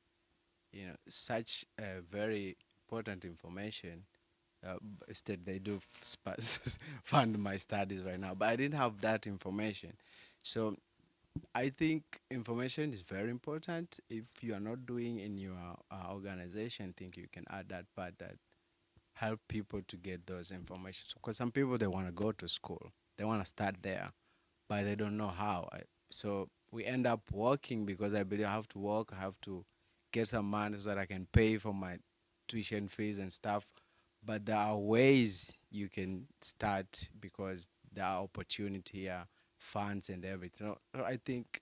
You know, such a very important information. State they do fund my studies right now, but I didn't have that information. So I think information is very important. If you are not doing in your organization, I think you can add that part that help people to get those information. Because some people, they want to go to school. They want to start there, but they don't know how. So we end up working because I believe I have to work. I have to get some money so that I can pay for my tuition fees and stuff. But there are ways you can start because there are opportunity here, funds and everything. So I think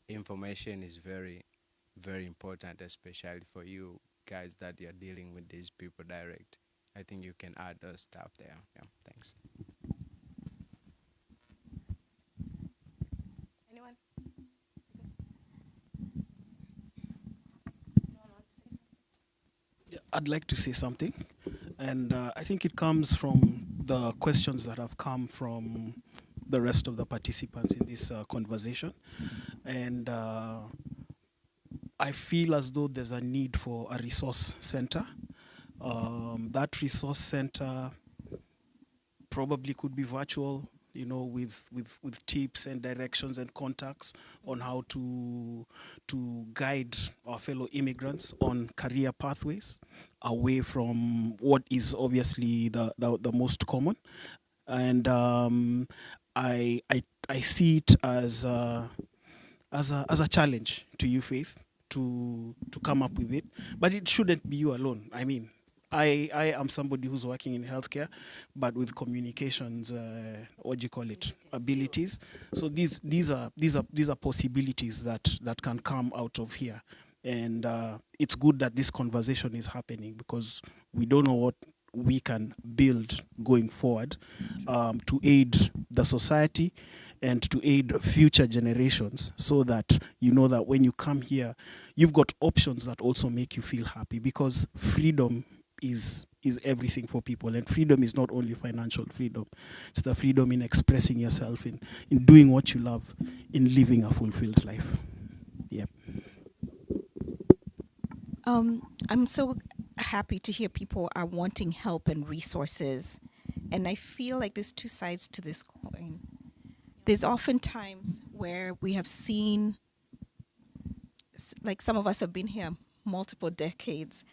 information is very, very important, especially for you guys that you're dealing with these people direct. I think you can add those stuff there. Yeah, thanks. Anyone? Yeah, I'd like to say something, and I think it comes from the questions that have come from the rest of the participants in this conversation, and I feel as though there's a need for a resource center. That resource center probably could be virtual, you know, with tips and directions and contacts on how to guide our fellow immigrants on career pathways away from what is obviously the most common. And I see it as a challenge to you, Faith, to come up with it. But it shouldn't be you alone. I mean, I am somebody who's working in healthcare, but with communications, what do you call it, abilities. So these are possibilities that can come out of here, and it's good that this conversation is happening because we don't know what we can build going forward to aid the society and to aid future generations, so that you know that when you come here, you've got options that also make you feel happy, because freedom is everything for people, and freedom is not only financial freedom, it's the freedom in expressing yourself, in doing what you love, in living a fulfilled life. Yeah. I'm so happy to hear people are wanting help and resources, and I feel like there's two sides to this coin. There's often times where we have seen, like some of us have been here multiple decades,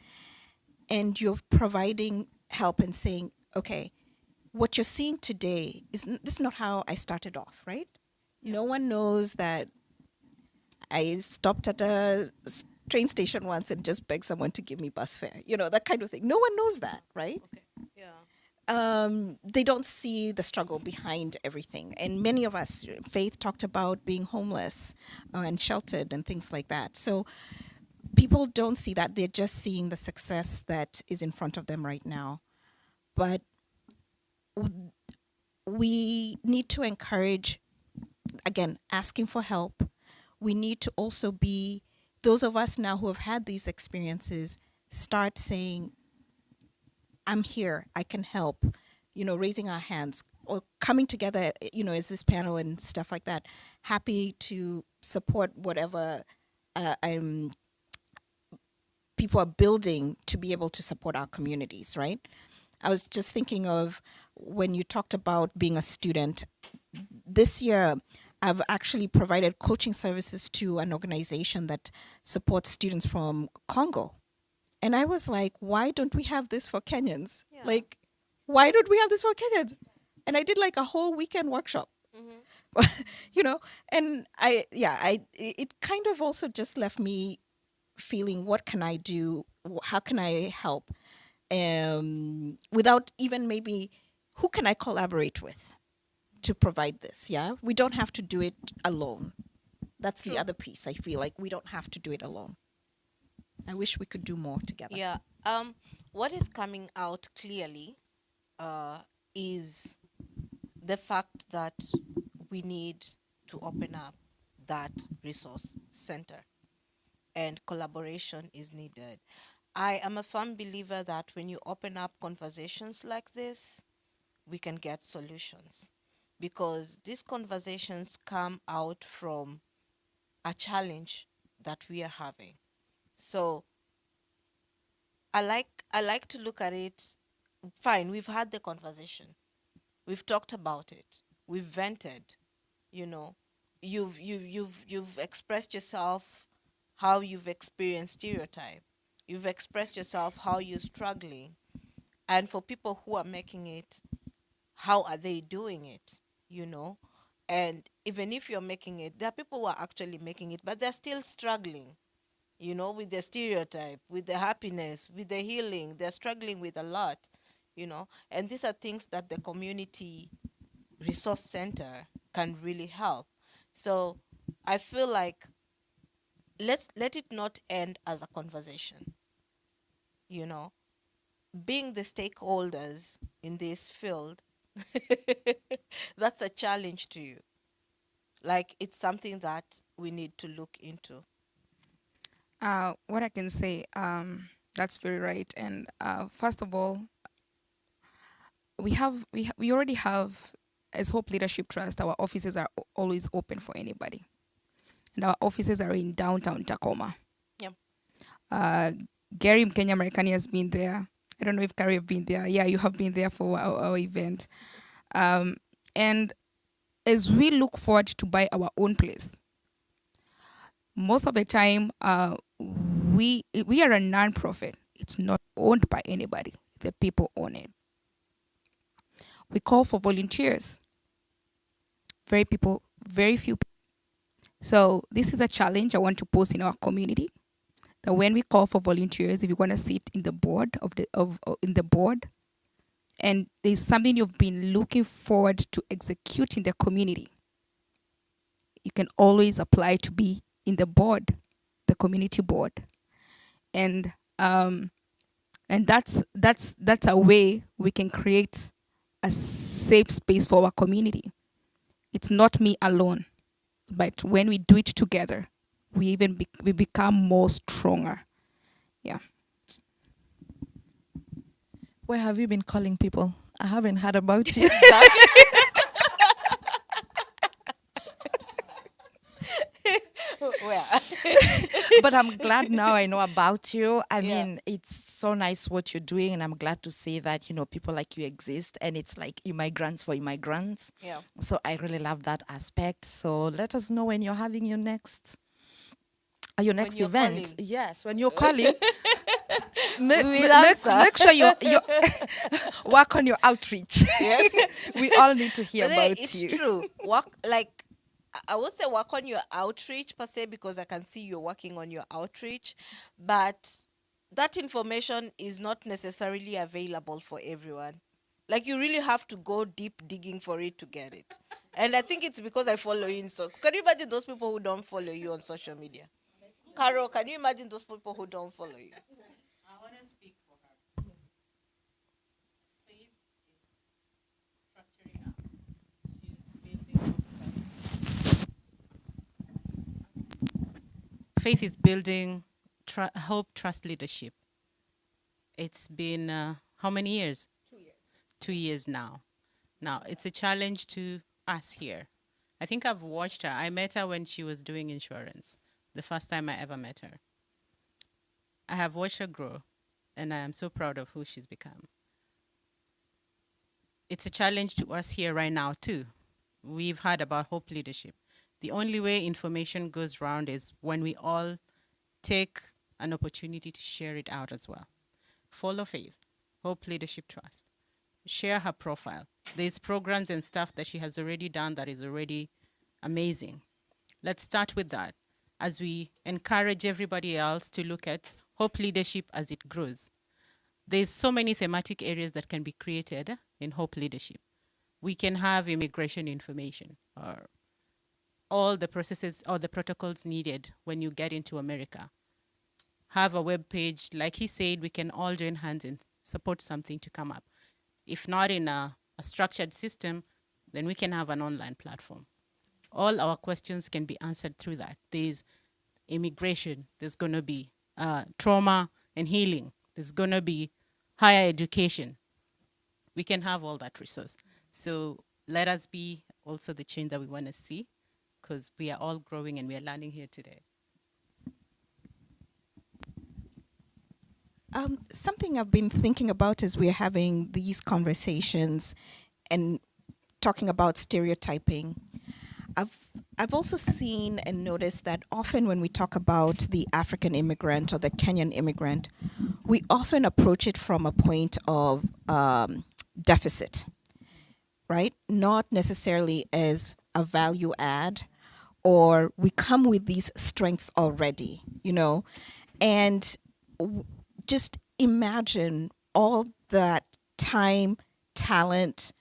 and you're providing help and saying, okay, what you're seeing today this is not how I started off, right? No one knows that I stopped at a train station once and just begged someone to give me bus fare. You know, that kind of thing. No one knows that, right? Okay. Yeah. They don't see the struggle behind everything. And many of us, Faith talked about being homeless and sheltered and things like that. So people don't see that. They're just seeing the success that is in front of them right now. But we need to encourage, again, asking for help. We need to also be, those of us now who have had these experiences, start saying, I'm here, I can help, you know, raising our hands or coming together, you know, as this panel and stuff like that. Happy to support whatever people are building to be able to support our communities, right? I was just thinking of when you talked about being a student. This year, I've actually provided coaching services to an organization that supports students from Congo. And I was like, why don't we have this for Kenyans? Yeah. Like, why don't we have this for Kenyans? And I did like a whole weekend workshop, you know, and it kind of also just left me feeling, what can I do? How can I help? Without even maybe, who can I collaborate with to provide this? Yeah, we don't have to do it alone. That's the other piece. I feel like we don't have to do it alone. I wish we could do more together. Yeah. What is coming out clearly is the fact that we need to open up that resource center, and collaboration is needed. I am a firm believer that when you open up conversations like this, we can get solutions, because these conversations come out from a challenge that we are having. So I like to look at it. Fine, we've had the conversation, we've talked about it, we've vented. You know, you've expressed yourself how you've experienced stereotype. You've expressed yourself how you're struggling, and for people who are making it, how are they doing it? You know, and even if you're making it, there are people who are actually making it, but they're still struggling. You know, with the stereotype, with the happiness, with the healing, they're struggling with a lot. You know, and these are things that the community resource center can really help. So I feel like let it not end as a conversation. You know, being the stakeholders in this field, that's a challenge to you. Like, it's something that we need to look into. What I can say, that's very right. And first of all, we already have, as Hope Leadership Trust, our offices are always open for anybody, and our offices are in downtown Tacoma. Yep. Gary Mkenya Marekani has been there. I don't know if Carrie have been there. Yeah, you have been there for our event. And as we look forward to buy our own place, most of the time, we are a non-profit. It's not owned by anybody. The people own it. We call for volunteers. Very few people. So this is a challenge I want to pose in our community. That when we call for volunteers, if you want to sit in the board in the board, and there's something you've been looking forward to execute in the community, you can always apply to be in the board, the community board, and that's a way we can create a safe space for our community. It's not me alone, but when we do it together, we become more stronger. Yeah. Where have you been calling people? I haven't heard about you. Where? But I'm glad now I know about you. I mean, it's so nice what you're doing, and I'm glad to see that, you know, people like you exist, and it's like immigrants for immigrants. Yeah. So I really love that aspect. So let us know when you're having your next event. Calling. Yes, when you're calling. Make answer. sure you work on your outreach. Yes. We all need to hear But then about it's you. true. I would say work on your outreach per se, because I can see you're working on your outreach, but that information is not necessarily available for everyone. Like, you really have to go deep digging for it to get it. And I think it's because I follow you in so. Can you imagine those people who don't follow you on social media? Carol, can you imagine those people who don't follow you? I want to speak for her. Faith is structuring up. She's building. Faith is building Hope Trust Leadership. It's been how many years? 2 years now. Now, it's a challenge to us here. I think I've watched her. I met her when she was doing insurance, the first time I ever met her. I have watched her grow, and I am so proud of who she's become. It's a challenge to us here right now, too. We've heard about Hope Leadership. The only way information goes round is when we all take an opportunity to share it out as well. Follow Faith, Hope Leadership Trust. Share her profile. There's programs and stuff that she has already done that is already amazing. Let's start with that as we encourage everybody else to look at Hope Leadership as it grows. There's so many thematic areas that can be created in Hope Leadership. We can have immigration information, or all the processes or the protocols needed when you get into America. Have a web page. Like he said, we can all join hands and support something to come up. If not in a structured system, then we can have an online platform. All our questions can be answered through that. There's immigration, there's going to be trauma and healing, there's going to be higher education. We can have all that resource. So let us be also the change that we want to see, because we are all growing and we are learning here today. Something I've been thinking about as we're having these conversations and talking about stereotyping, I've also seen and noticed that often when we talk about the African immigrant or the Kenyan immigrant, we often approach it from a point of deficit, right? Not necessarily as a value add, or we come with these strengths already, you know, and just imagine all that time, talent,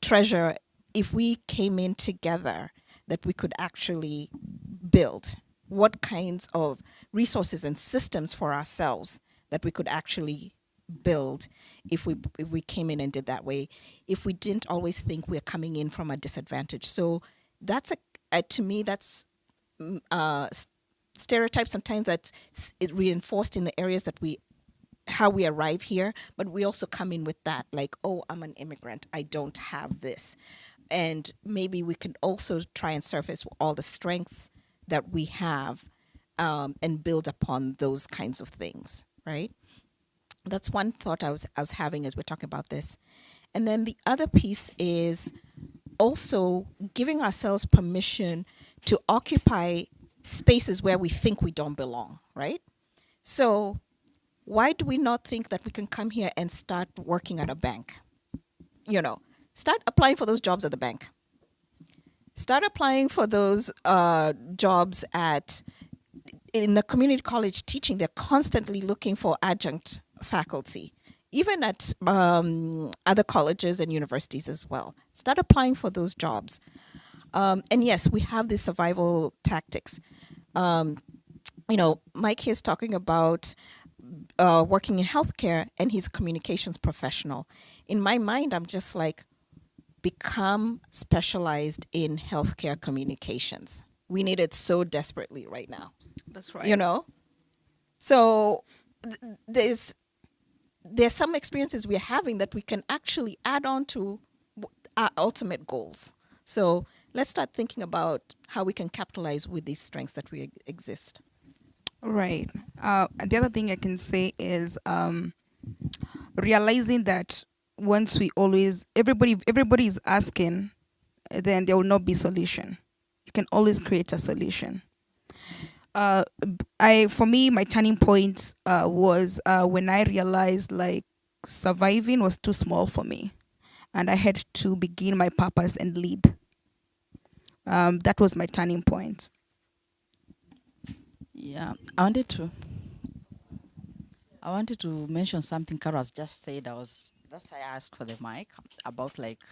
treasure, if we came in together, that we could actually build. What kinds of resources and systems for ourselves that we could actually build if we came in and did that way, if we didn't always think we're coming in from a disadvantage. So that's to me, that's stereotype sometimes that's reinforced in the areas that how we arrive here, but we also come in with that, like, oh, I'm an immigrant, I don't have this. And maybe we can also try and surface all the strengths that we have and build upon those kinds of things, right? That's one thought I was having as we're talking about this. And then the other piece is also giving ourselves permission to occupy spaces where we think we don't belong, right? So why do we not think that we can come here and start working at a bank? You know, start applying for those jobs at the bank. Start applying for those jobs in the community college teaching. They're constantly looking for adjunct faculty, even at other colleges and universities as well. Start applying for those jobs. And yes, we have these survival tactics. You know, Mike here is talking about working in healthcare, and he's a communications professional. In my mind, I'm just like, become specialized in healthcare communications. We need it so desperately right now. That's right. You know? So there's some experiences we're having that we can actually add on to our ultimate goals. So let's start thinking about how we can capitalize with these strengths that we exist. Right. The other thing I can say is realizing that once everybody is asking, then there will not be solution. You can always create a solution. For me, my turning point was when I realized like surviving was too small for me, and I had to begin my purpose and lead. That was my turning point. Yeah, I wanted to mention something Carol has just said. That's why I asked for the mic about like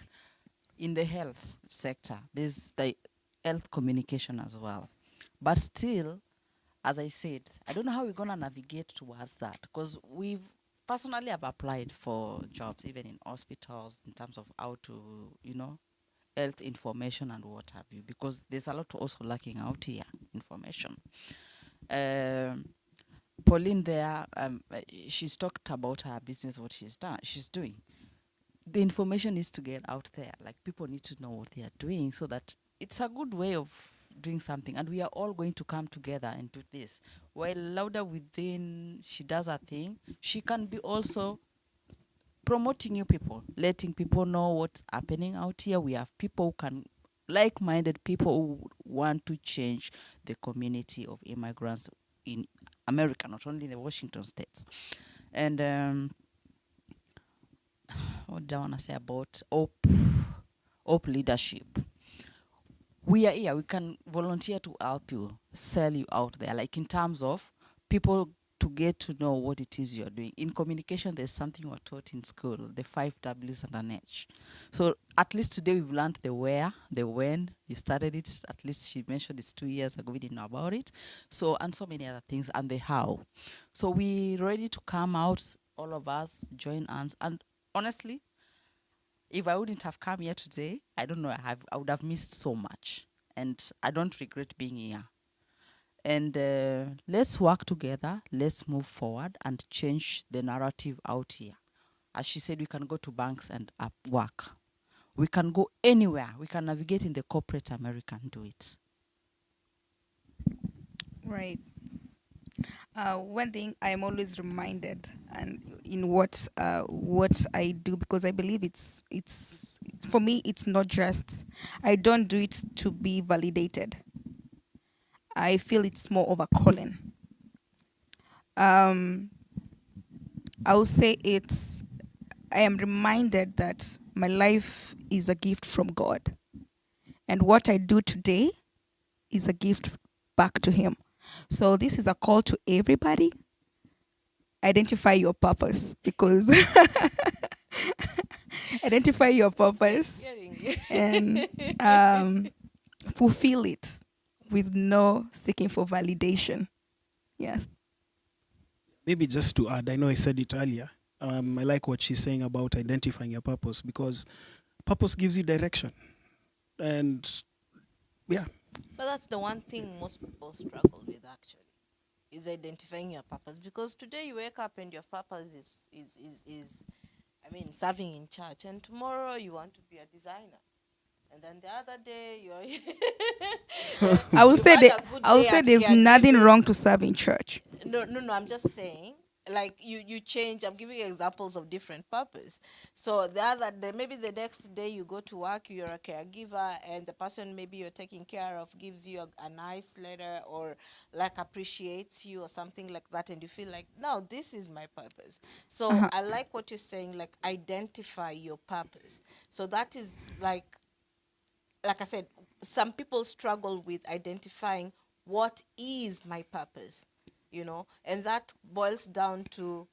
in the health sector, there's the health communication as well. But still, as I said, I don't know how we're gonna navigate towards that because personally have applied for jobs even in hospitals in terms of how to, health information and what have you, because there's a lot also lacking out here information. Pauline there, she's talked about her business, what she's doing. The information needs to get out there. Like people need to know what they are doing so that it's a good way of doing something. And we are all going to come together and do this. While Louder Within, she does her thing, she can be also promoting new people, letting people know what's happening out here. We have people who can, like-minded people who want to change the community of immigrants in America, not only in the Washington states. And what do I want to say about Hope Leadership? We are here. We can volunteer to help you, sell you out there, like in terms of people to get to know what it is you're doing. In communication, there's something we're taught in school, the 5 W's and an H. So at least today we've learned the where, the when. You started it, at least she mentioned it's 2 years ago, we didn't know about it. So, and so many other things, and the how. So we're ready to come out, all of us, join hands. And honestly, if I wouldn't have come here today, I don't know, I would have missed so much. And I don't regret being here. And let's work together, let's move forward and change the narrative out here. As she said, we can go to banks and work. We can go anywhere. We can navigate in the corporate America and do it. Right. One thing I am always reminded, and in what I do, because I believe it's for me, it's not just, I don't do it to be validated. I feel it's more of a calling. I will say I am reminded that my life is a gift from God. And what I do today is a gift back to Him. So this is a call to everybody. Identify your purpose, because identify your purpose and fulfill it with no seeking for validation. Yes. Maybe just to add, I know I said it earlier. I like what she's saying about identifying your purpose, because purpose gives you direction. And yeah. But that's the one thing most people struggle with, actually, is identifying your purpose. Because today you wake up and your purpose is serving in church, and tomorrow you want to be a designer. And then the other day you're I will say there's nothing wrong to serve in church. No, I'm just saying, like you change. I'm giving you examples of different purpose. So the other day, maybe the next day you go to work, you're a caregiver, and the person maybe you're taking care of gives you a nice letter or like appreciates you or something like that, and you feel like, no, this is my purpose. So I like what you're saying, like identify your purpose. So that is like I said, some people struggle with identifying what is my purpose, and that boils down to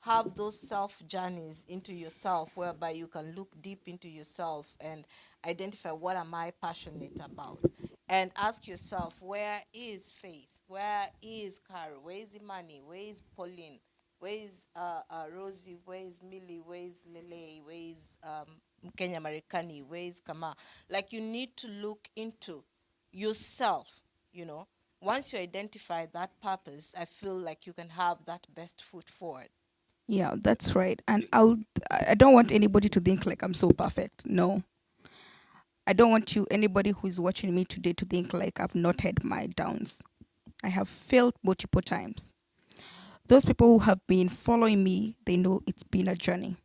have those self journeys into yourself, whereby you can look deep into yourself and identify what am I passionate about, and ask yourself, where is Faith? Where is Carol? Where is Imani? Where is Pauline? Where is Rosie? Where is Millie? Where is Lele? Where is Kenya Marikani? Where is Kama? Like, you need to look into yourself, Once you identify that purpose, I feel like you can have that best foot forward. Yeah, that's right. And I don't want anybody to think like I'm so perfect. No. I don't want anybody who is watching me today to think like I've not had my downs. I have failed multiple times. Those people who have been following me, they know it's been a journey.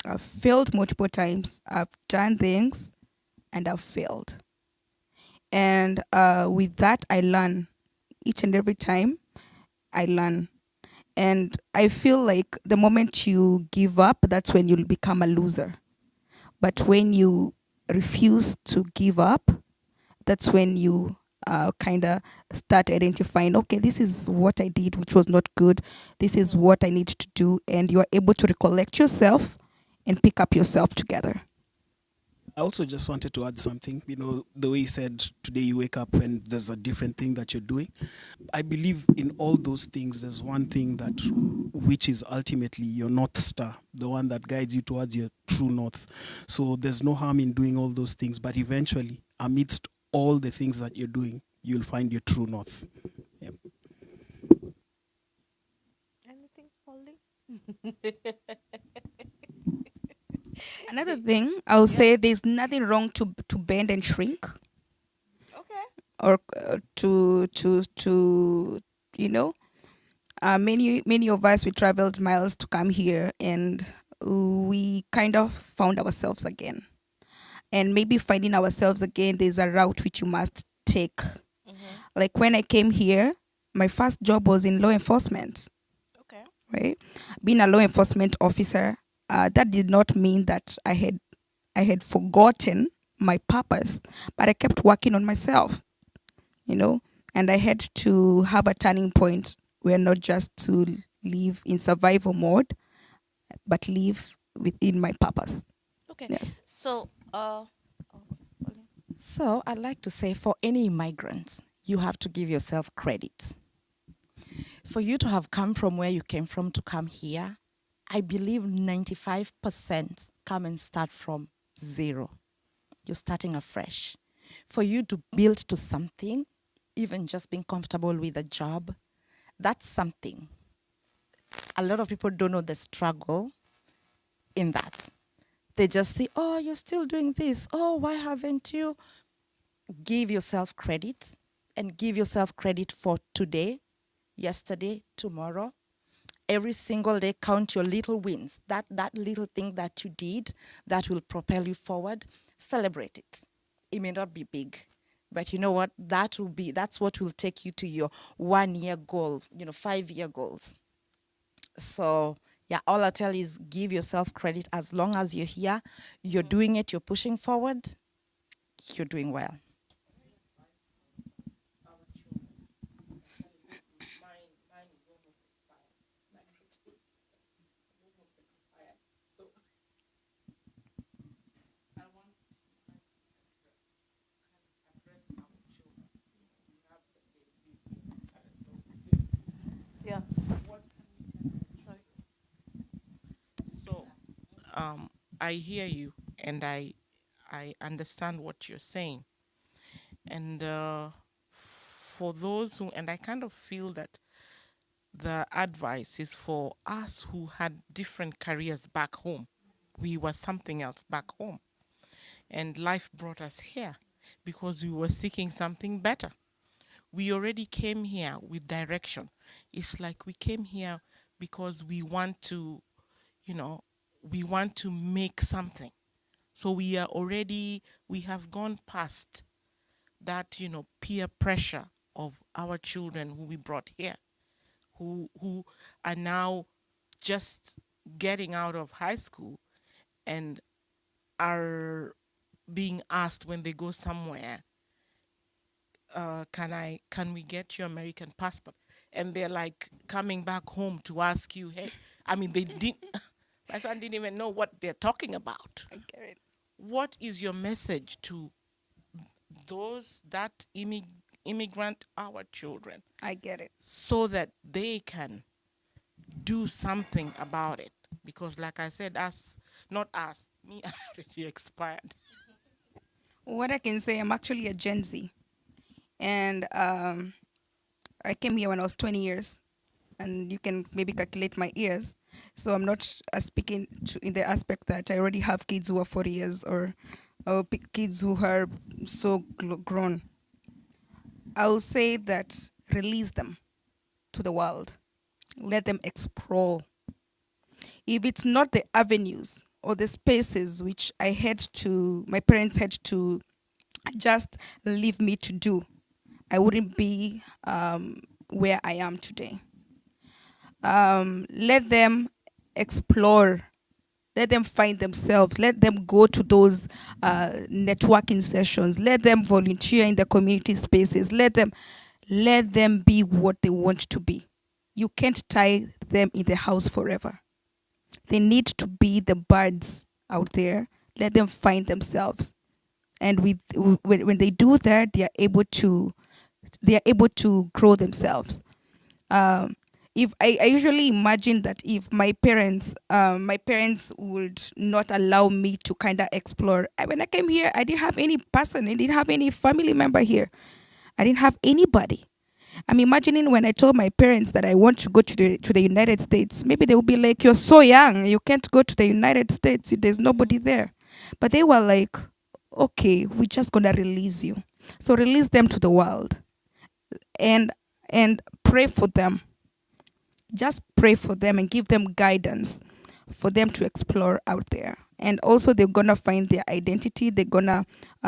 I've failed multiple times. I've done things and I've failed. And with that, I learn. Each and every time, I learn. And I feel like the moment you give up, that's when you'll become a loser. But when you refuse to give up, that's when you kind of start identifying, okay, this is what I did, which was not good. This is what I need to do. And you are able to recollect yourself and pick up yourself together. I also just wanted to add something. You know, the way you said today you wake up and there's a different thing that you're doing. I believe in all those things, there's one thing that which is ultimately your North Star, the one that guides you towards your true north. So there's no harm in doing all those things, but eventually, amidst all the things that you're doing, you'll find your true north. Yep. Anything, Polly? Another thing, I'll say there's nothing wrong to bend and shrink, Okay. or to you know, many of us, we traveled miles to come here, and we kind of found ourselves again. And maybe finding ourselves again, there's a route which you must take. Like when I came here, my first job was in law enforcement. Okay. Right? Being a law enforcement officer, that did not mean that I had forgotten my purpose, but I kept working on myself, you know, and I had to have a turning point where not just to live in survival mode, but live within my purpose. Okay. Yes. So, Polly. So I'd like to say, for any immigrant, you have to give yourself credit. For you to have come from where you came from to come here, I believe 95% come and start from zero. You're starting afresh. For you to build to something, even just being comfortable with a job, that's something. A lot of people don't know the struggle in that. They just say, oh, you're still doing this. Oh, why haven't you? Give yourself credit, and give yourself credit for today, yesterday, tomorrow. Every single day, count your little wins. That little thing that you did that will propel you forward, celebrate it. It may not be big, but you know what? That's what will take you to your 1 year goal, 5-year goals. So yeah, all I tell is give yourself credit. As long as you're here, you're doing it, you're pushing forward, you're doing well. Yeah. So, I hear you, and I understand what you're saying. And for those who, and I kind of feel that the advice is for us who had different careers back home. We were something else back home, and life brought us here because we were seeking something better. We already came here with direction. It's like we came here because we want to, we want to make something. So we have gone past that, peer pressure of our children who we brought here, who are now just getting out of high school and are being asked when they go somewhere, can we get your American passport? And they're like coming back home to ask you, hey, I mean, my son didn't even know what they're talking about. I get it. What is your message to that immigrant, our children, I get it. so that they can do something about it? Because like I said, me already expired. What I can say, I'm actually a Gen Z. And I came here when I was 20 years. And you can maybe calculate my years. So I'm not speaking in the aspect that I already have kids who are 40 years or kids who are so grown. I will say that release them to the world. Let them explore. If it's not the avenues or the spaces which my parents had to just leave me to do, I wouldn't be where I am today. Let them explore Let them find themselves. Let them go to those networking sessions. Let them volunteer in the community spaces. Let them be what they want to be. You can't tie them in the house forever. They need to be the birds out there. Let them find themselves. And when they do that, they are able to grow themselves. If I usually imagine that if my parents would not allow me to kind of explore. When I came here, I didn't have any person. I didn't have any family member here. I didn't have anybody. I'm imagining when I told my parents that I want to go to the United States, maybe they would be like, "You're so young, you can't go to the United States. There's nobody there." But they were like, "Okay, we're just gonna release you." So release them to the world, and pray for them. Just pray for them and give them guidance for them to explore out there. And also they're gonna find their identity. They're gonna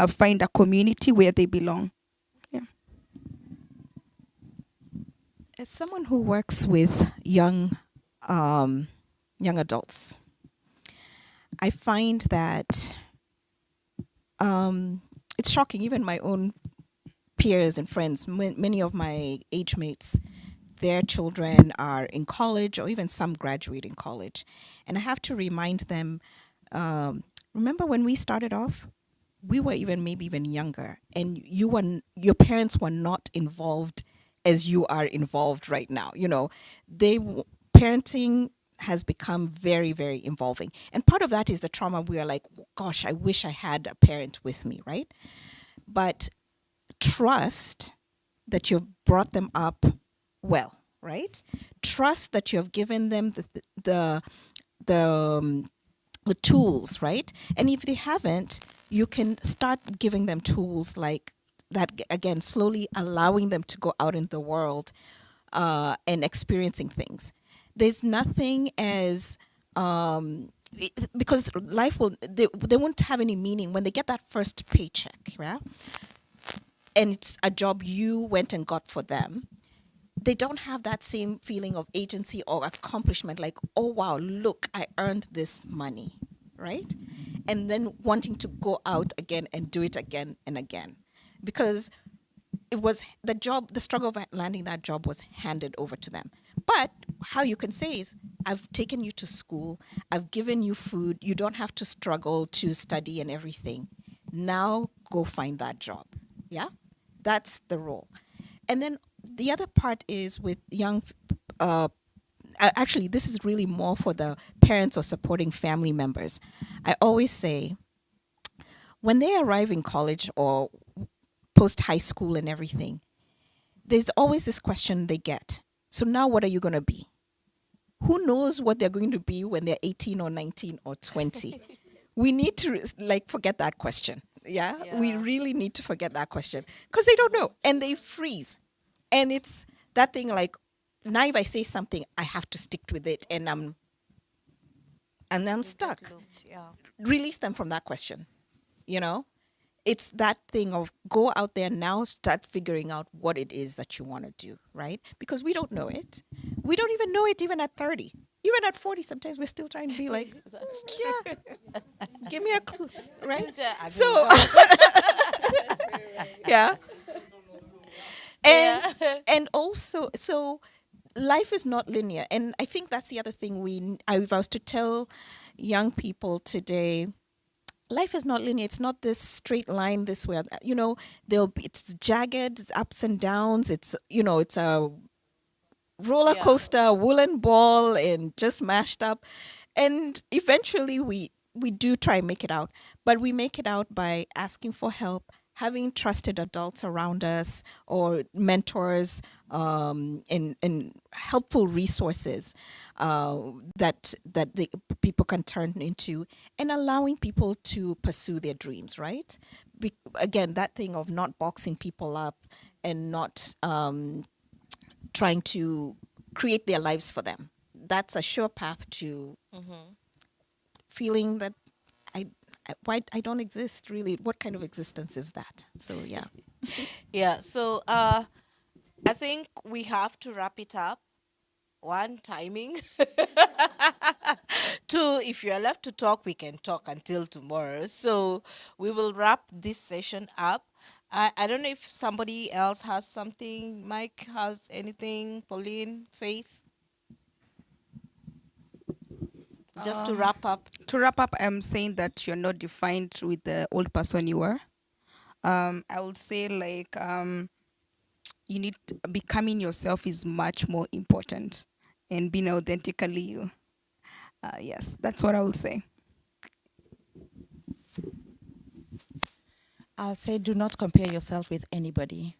find a community where they belong. Yeah. As someone who works with young adults, I find that it's shocking. Even my own peers and friends, many of my age mates, their children are in college or even some graduating college. And I have to remind them, remember when we started off, we were maybe even younger, and your parents were not involved as you are involved right now. Parenting has become very, very involving. And part of that is the trauma. We are like, gosh, I wish I had a parent with me, right? But trust that you've brought them up well, right? Trust that you have given them the tools, right? And if they haven't, you can start giving them tools like that, again, slowly allowing them to go out in the world and experiencing things. There's nothing as because life they won't have any meaning when they get that first paycheck, yeah? And it's a job you went and got for them. They don't have that same feeling of agency or accomplishment, like, oh wow, look, I earned this money, right? And then wanting to go out again and do it again and again, because it was the struggle of landing that job was handed over to them. But how you can say is, I've taken you to school, I've given you food, you don't have to struggle to study and everything. Now go find that job. Yeah? That's the role. And then the other part is with young, actually, this is really more for the parents or supporting family members. I always say, when they arrive in college or post high school and everything, there's always this question they get. So now what are you going to be? Who knows what they're going to be when they're 18 or 19 or 20? We need to forget that question. Yeah? We really need to forget that question because they don't know and they freeze. And it's that thing like, now if I say something, I have to stick with it and I'm stuck. Release them from that question. It's that thing of go out there now, start figuring out what it is that you want to do, right? Because we don't know it. We don't even know it even at 30. Even at 40, sometimes we're still trying to be like, yeah, give me a clue, right? So, yeah. And also, so life is not linear. And I think that's the other thing if I was to tell young people today, life is not linear. It's not this straight line this way. It's jagged, it's ups and downs. It's a roller coaster, woolen ball, and just mashed up. And eventually we do try and make it out. But we make it out by asking for help, having trusted adults around us or mentors and helpful resources that the people can turn into, and allowing people to pursue their dreams, right? Again, that thing of not boxing people up and not trying to create their lives for them. That's a sure path to feeling that I don't exist, really. What kind of existence is that? So, yeah. Yeah, so I think we have to wrap it up. one, timing. Two, if you are left to talk, we can talk until tomorrow. So we will wrap this session up. I don't know if somebody else has something. Mike has anything. Pauline, Faith, just to wrap up. To wrap up, I'm saying that you're not defined with the old person you were. I would say you need becoming yourself is much more important, and being authentically you. Yes, that's what I will say. I'll say do not compare yourself with anybody.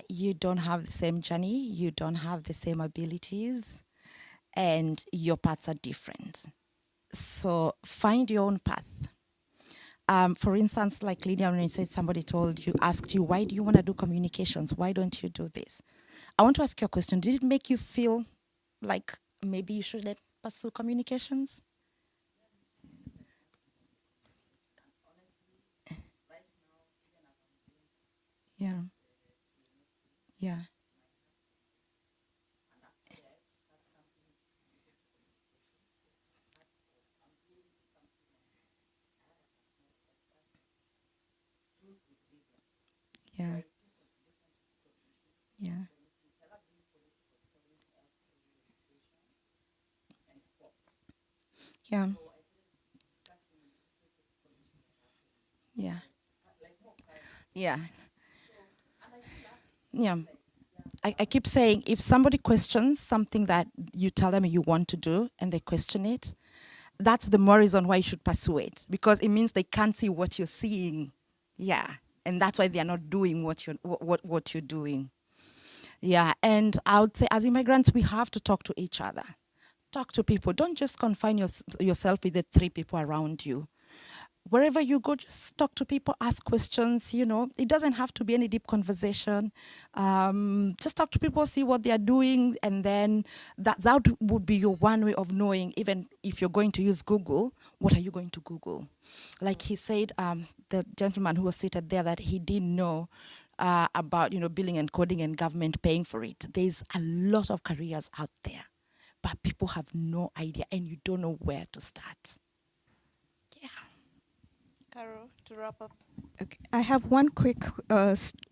You don't have the same journey, you don't have the same abilities, and your paths are different. So find your own path. For instance, like Lydia, when you said somebody asked you, why do you want to do communications? Why don't you do this? I want to ask you a question. Did it make you feel like maybe you should pursue communications? Yeah. Yeah. Yeah. Yeah. Yeah. Yeah. Yeah. Yeah. I keep saying if somebody questions something that you tell them you want to do and they question it, that's the more reason why you should pursue it, because it means they can't see what you're seeing. Yeah. And that's why they're not doing what you're doing. Yeah. And I would say as immigrants, we have to talk to each other. Talk to people. Don't just confine yourself with the 3 people around you. Wherever you go, just talk to people, ask questions. It doesn't have to be any deep conversation. Just talk to people, see what they're doing, and then that would be your one way of knowing, even if you're going to use Google, what are you going to Google? Like he said, the gentleman who was seated there, that he didn't know about billing and coding and government paying for it. There's a lot of careers out there, but people have no idea, and you don't know where to start. Yeah. Carol, to wrap up. Okay. I have one quick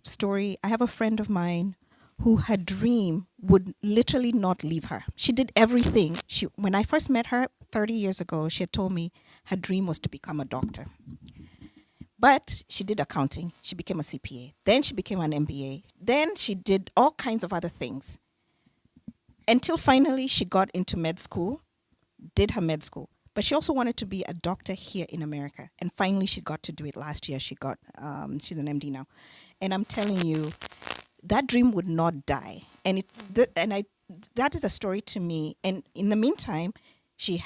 story. I have a friend of mine who her dream would literally not leave her. She did everything. When I first met her 30 years ago, she had told me her dream was to become a doctor. But she did accounting. She became a CPA. Then she became an MBA. Then she did all kinds of other things. Until finally she got into med school, did her med school. But she also wanted to be a doctor here in America. And finally she got to do it last year. She's an MD now. And I'm telling you, that dream would not die. And that is a story to me. And in the meantime, she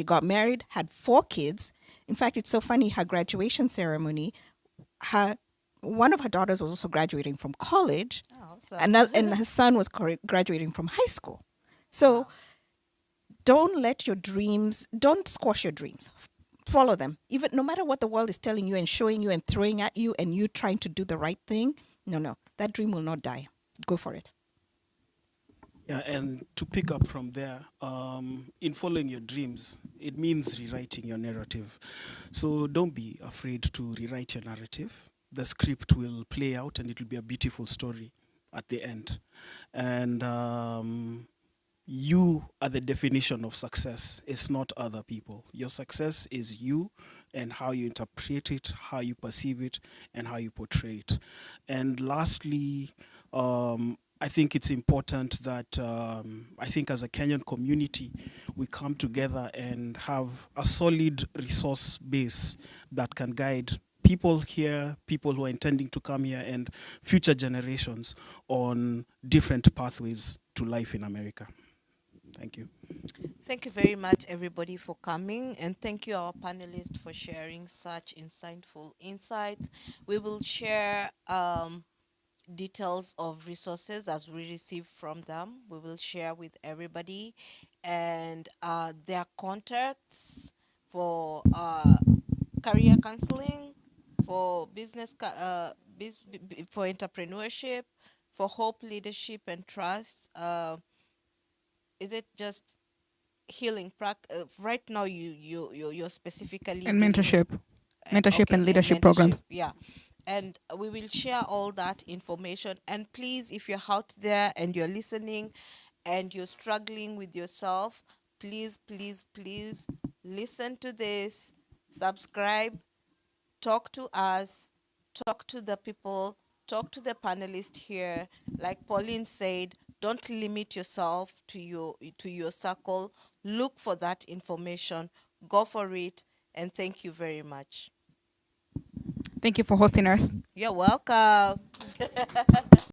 got married, had 4 kids. In fact, it's so funny, her graduation ceremony, one of her daughters was also graduating from college, and her son was graduating from high school. So don't squash your dreams. Follow them. Even no matter what the world is telling you and showing you and throwing at you and you trying to do the right thing, no, that dream will not die. Go for it. Yeah, and to pick up from there, in following your dreams, it means rewriting your narrative. So don't be afraid to rewrite your narrative. The script will play out and it will be a beautiful story at the end. And you are the definition of success. It's not other people. Your success is you and how you interpret it, how you perceive it, and how you portray it. And lastly, I think it's important that I think as a Kenyan community, we come together and have a solid resource base that can guide people here, people who are intending to come here, and future generations on different pathways to life in America. Thank you. Thank you very much, everybody, for coming. And thank you, our panelists, for sharing such insightful insights. We will share details of resources as we receive from them. We will share with everybody, and their contacts for career counseling, for business, for entrepreneurship, for hope, leadership, and trust. Is it just healing? Right now, you're specifically And dealing mentorship. Mentorship okay, and leadership mentorship, programs. yeah. And we will share all that information. And please, if you're out there and you're listening and you're struggling with yourself, please, please, please listen to this, subscribe, talk to us, talk to the people, talk to the panelists here. Like Pauline said, don't limit yourself to your circle. Look for that information, go for it, and thank you very much. Thank you for hosting us. You're welcome.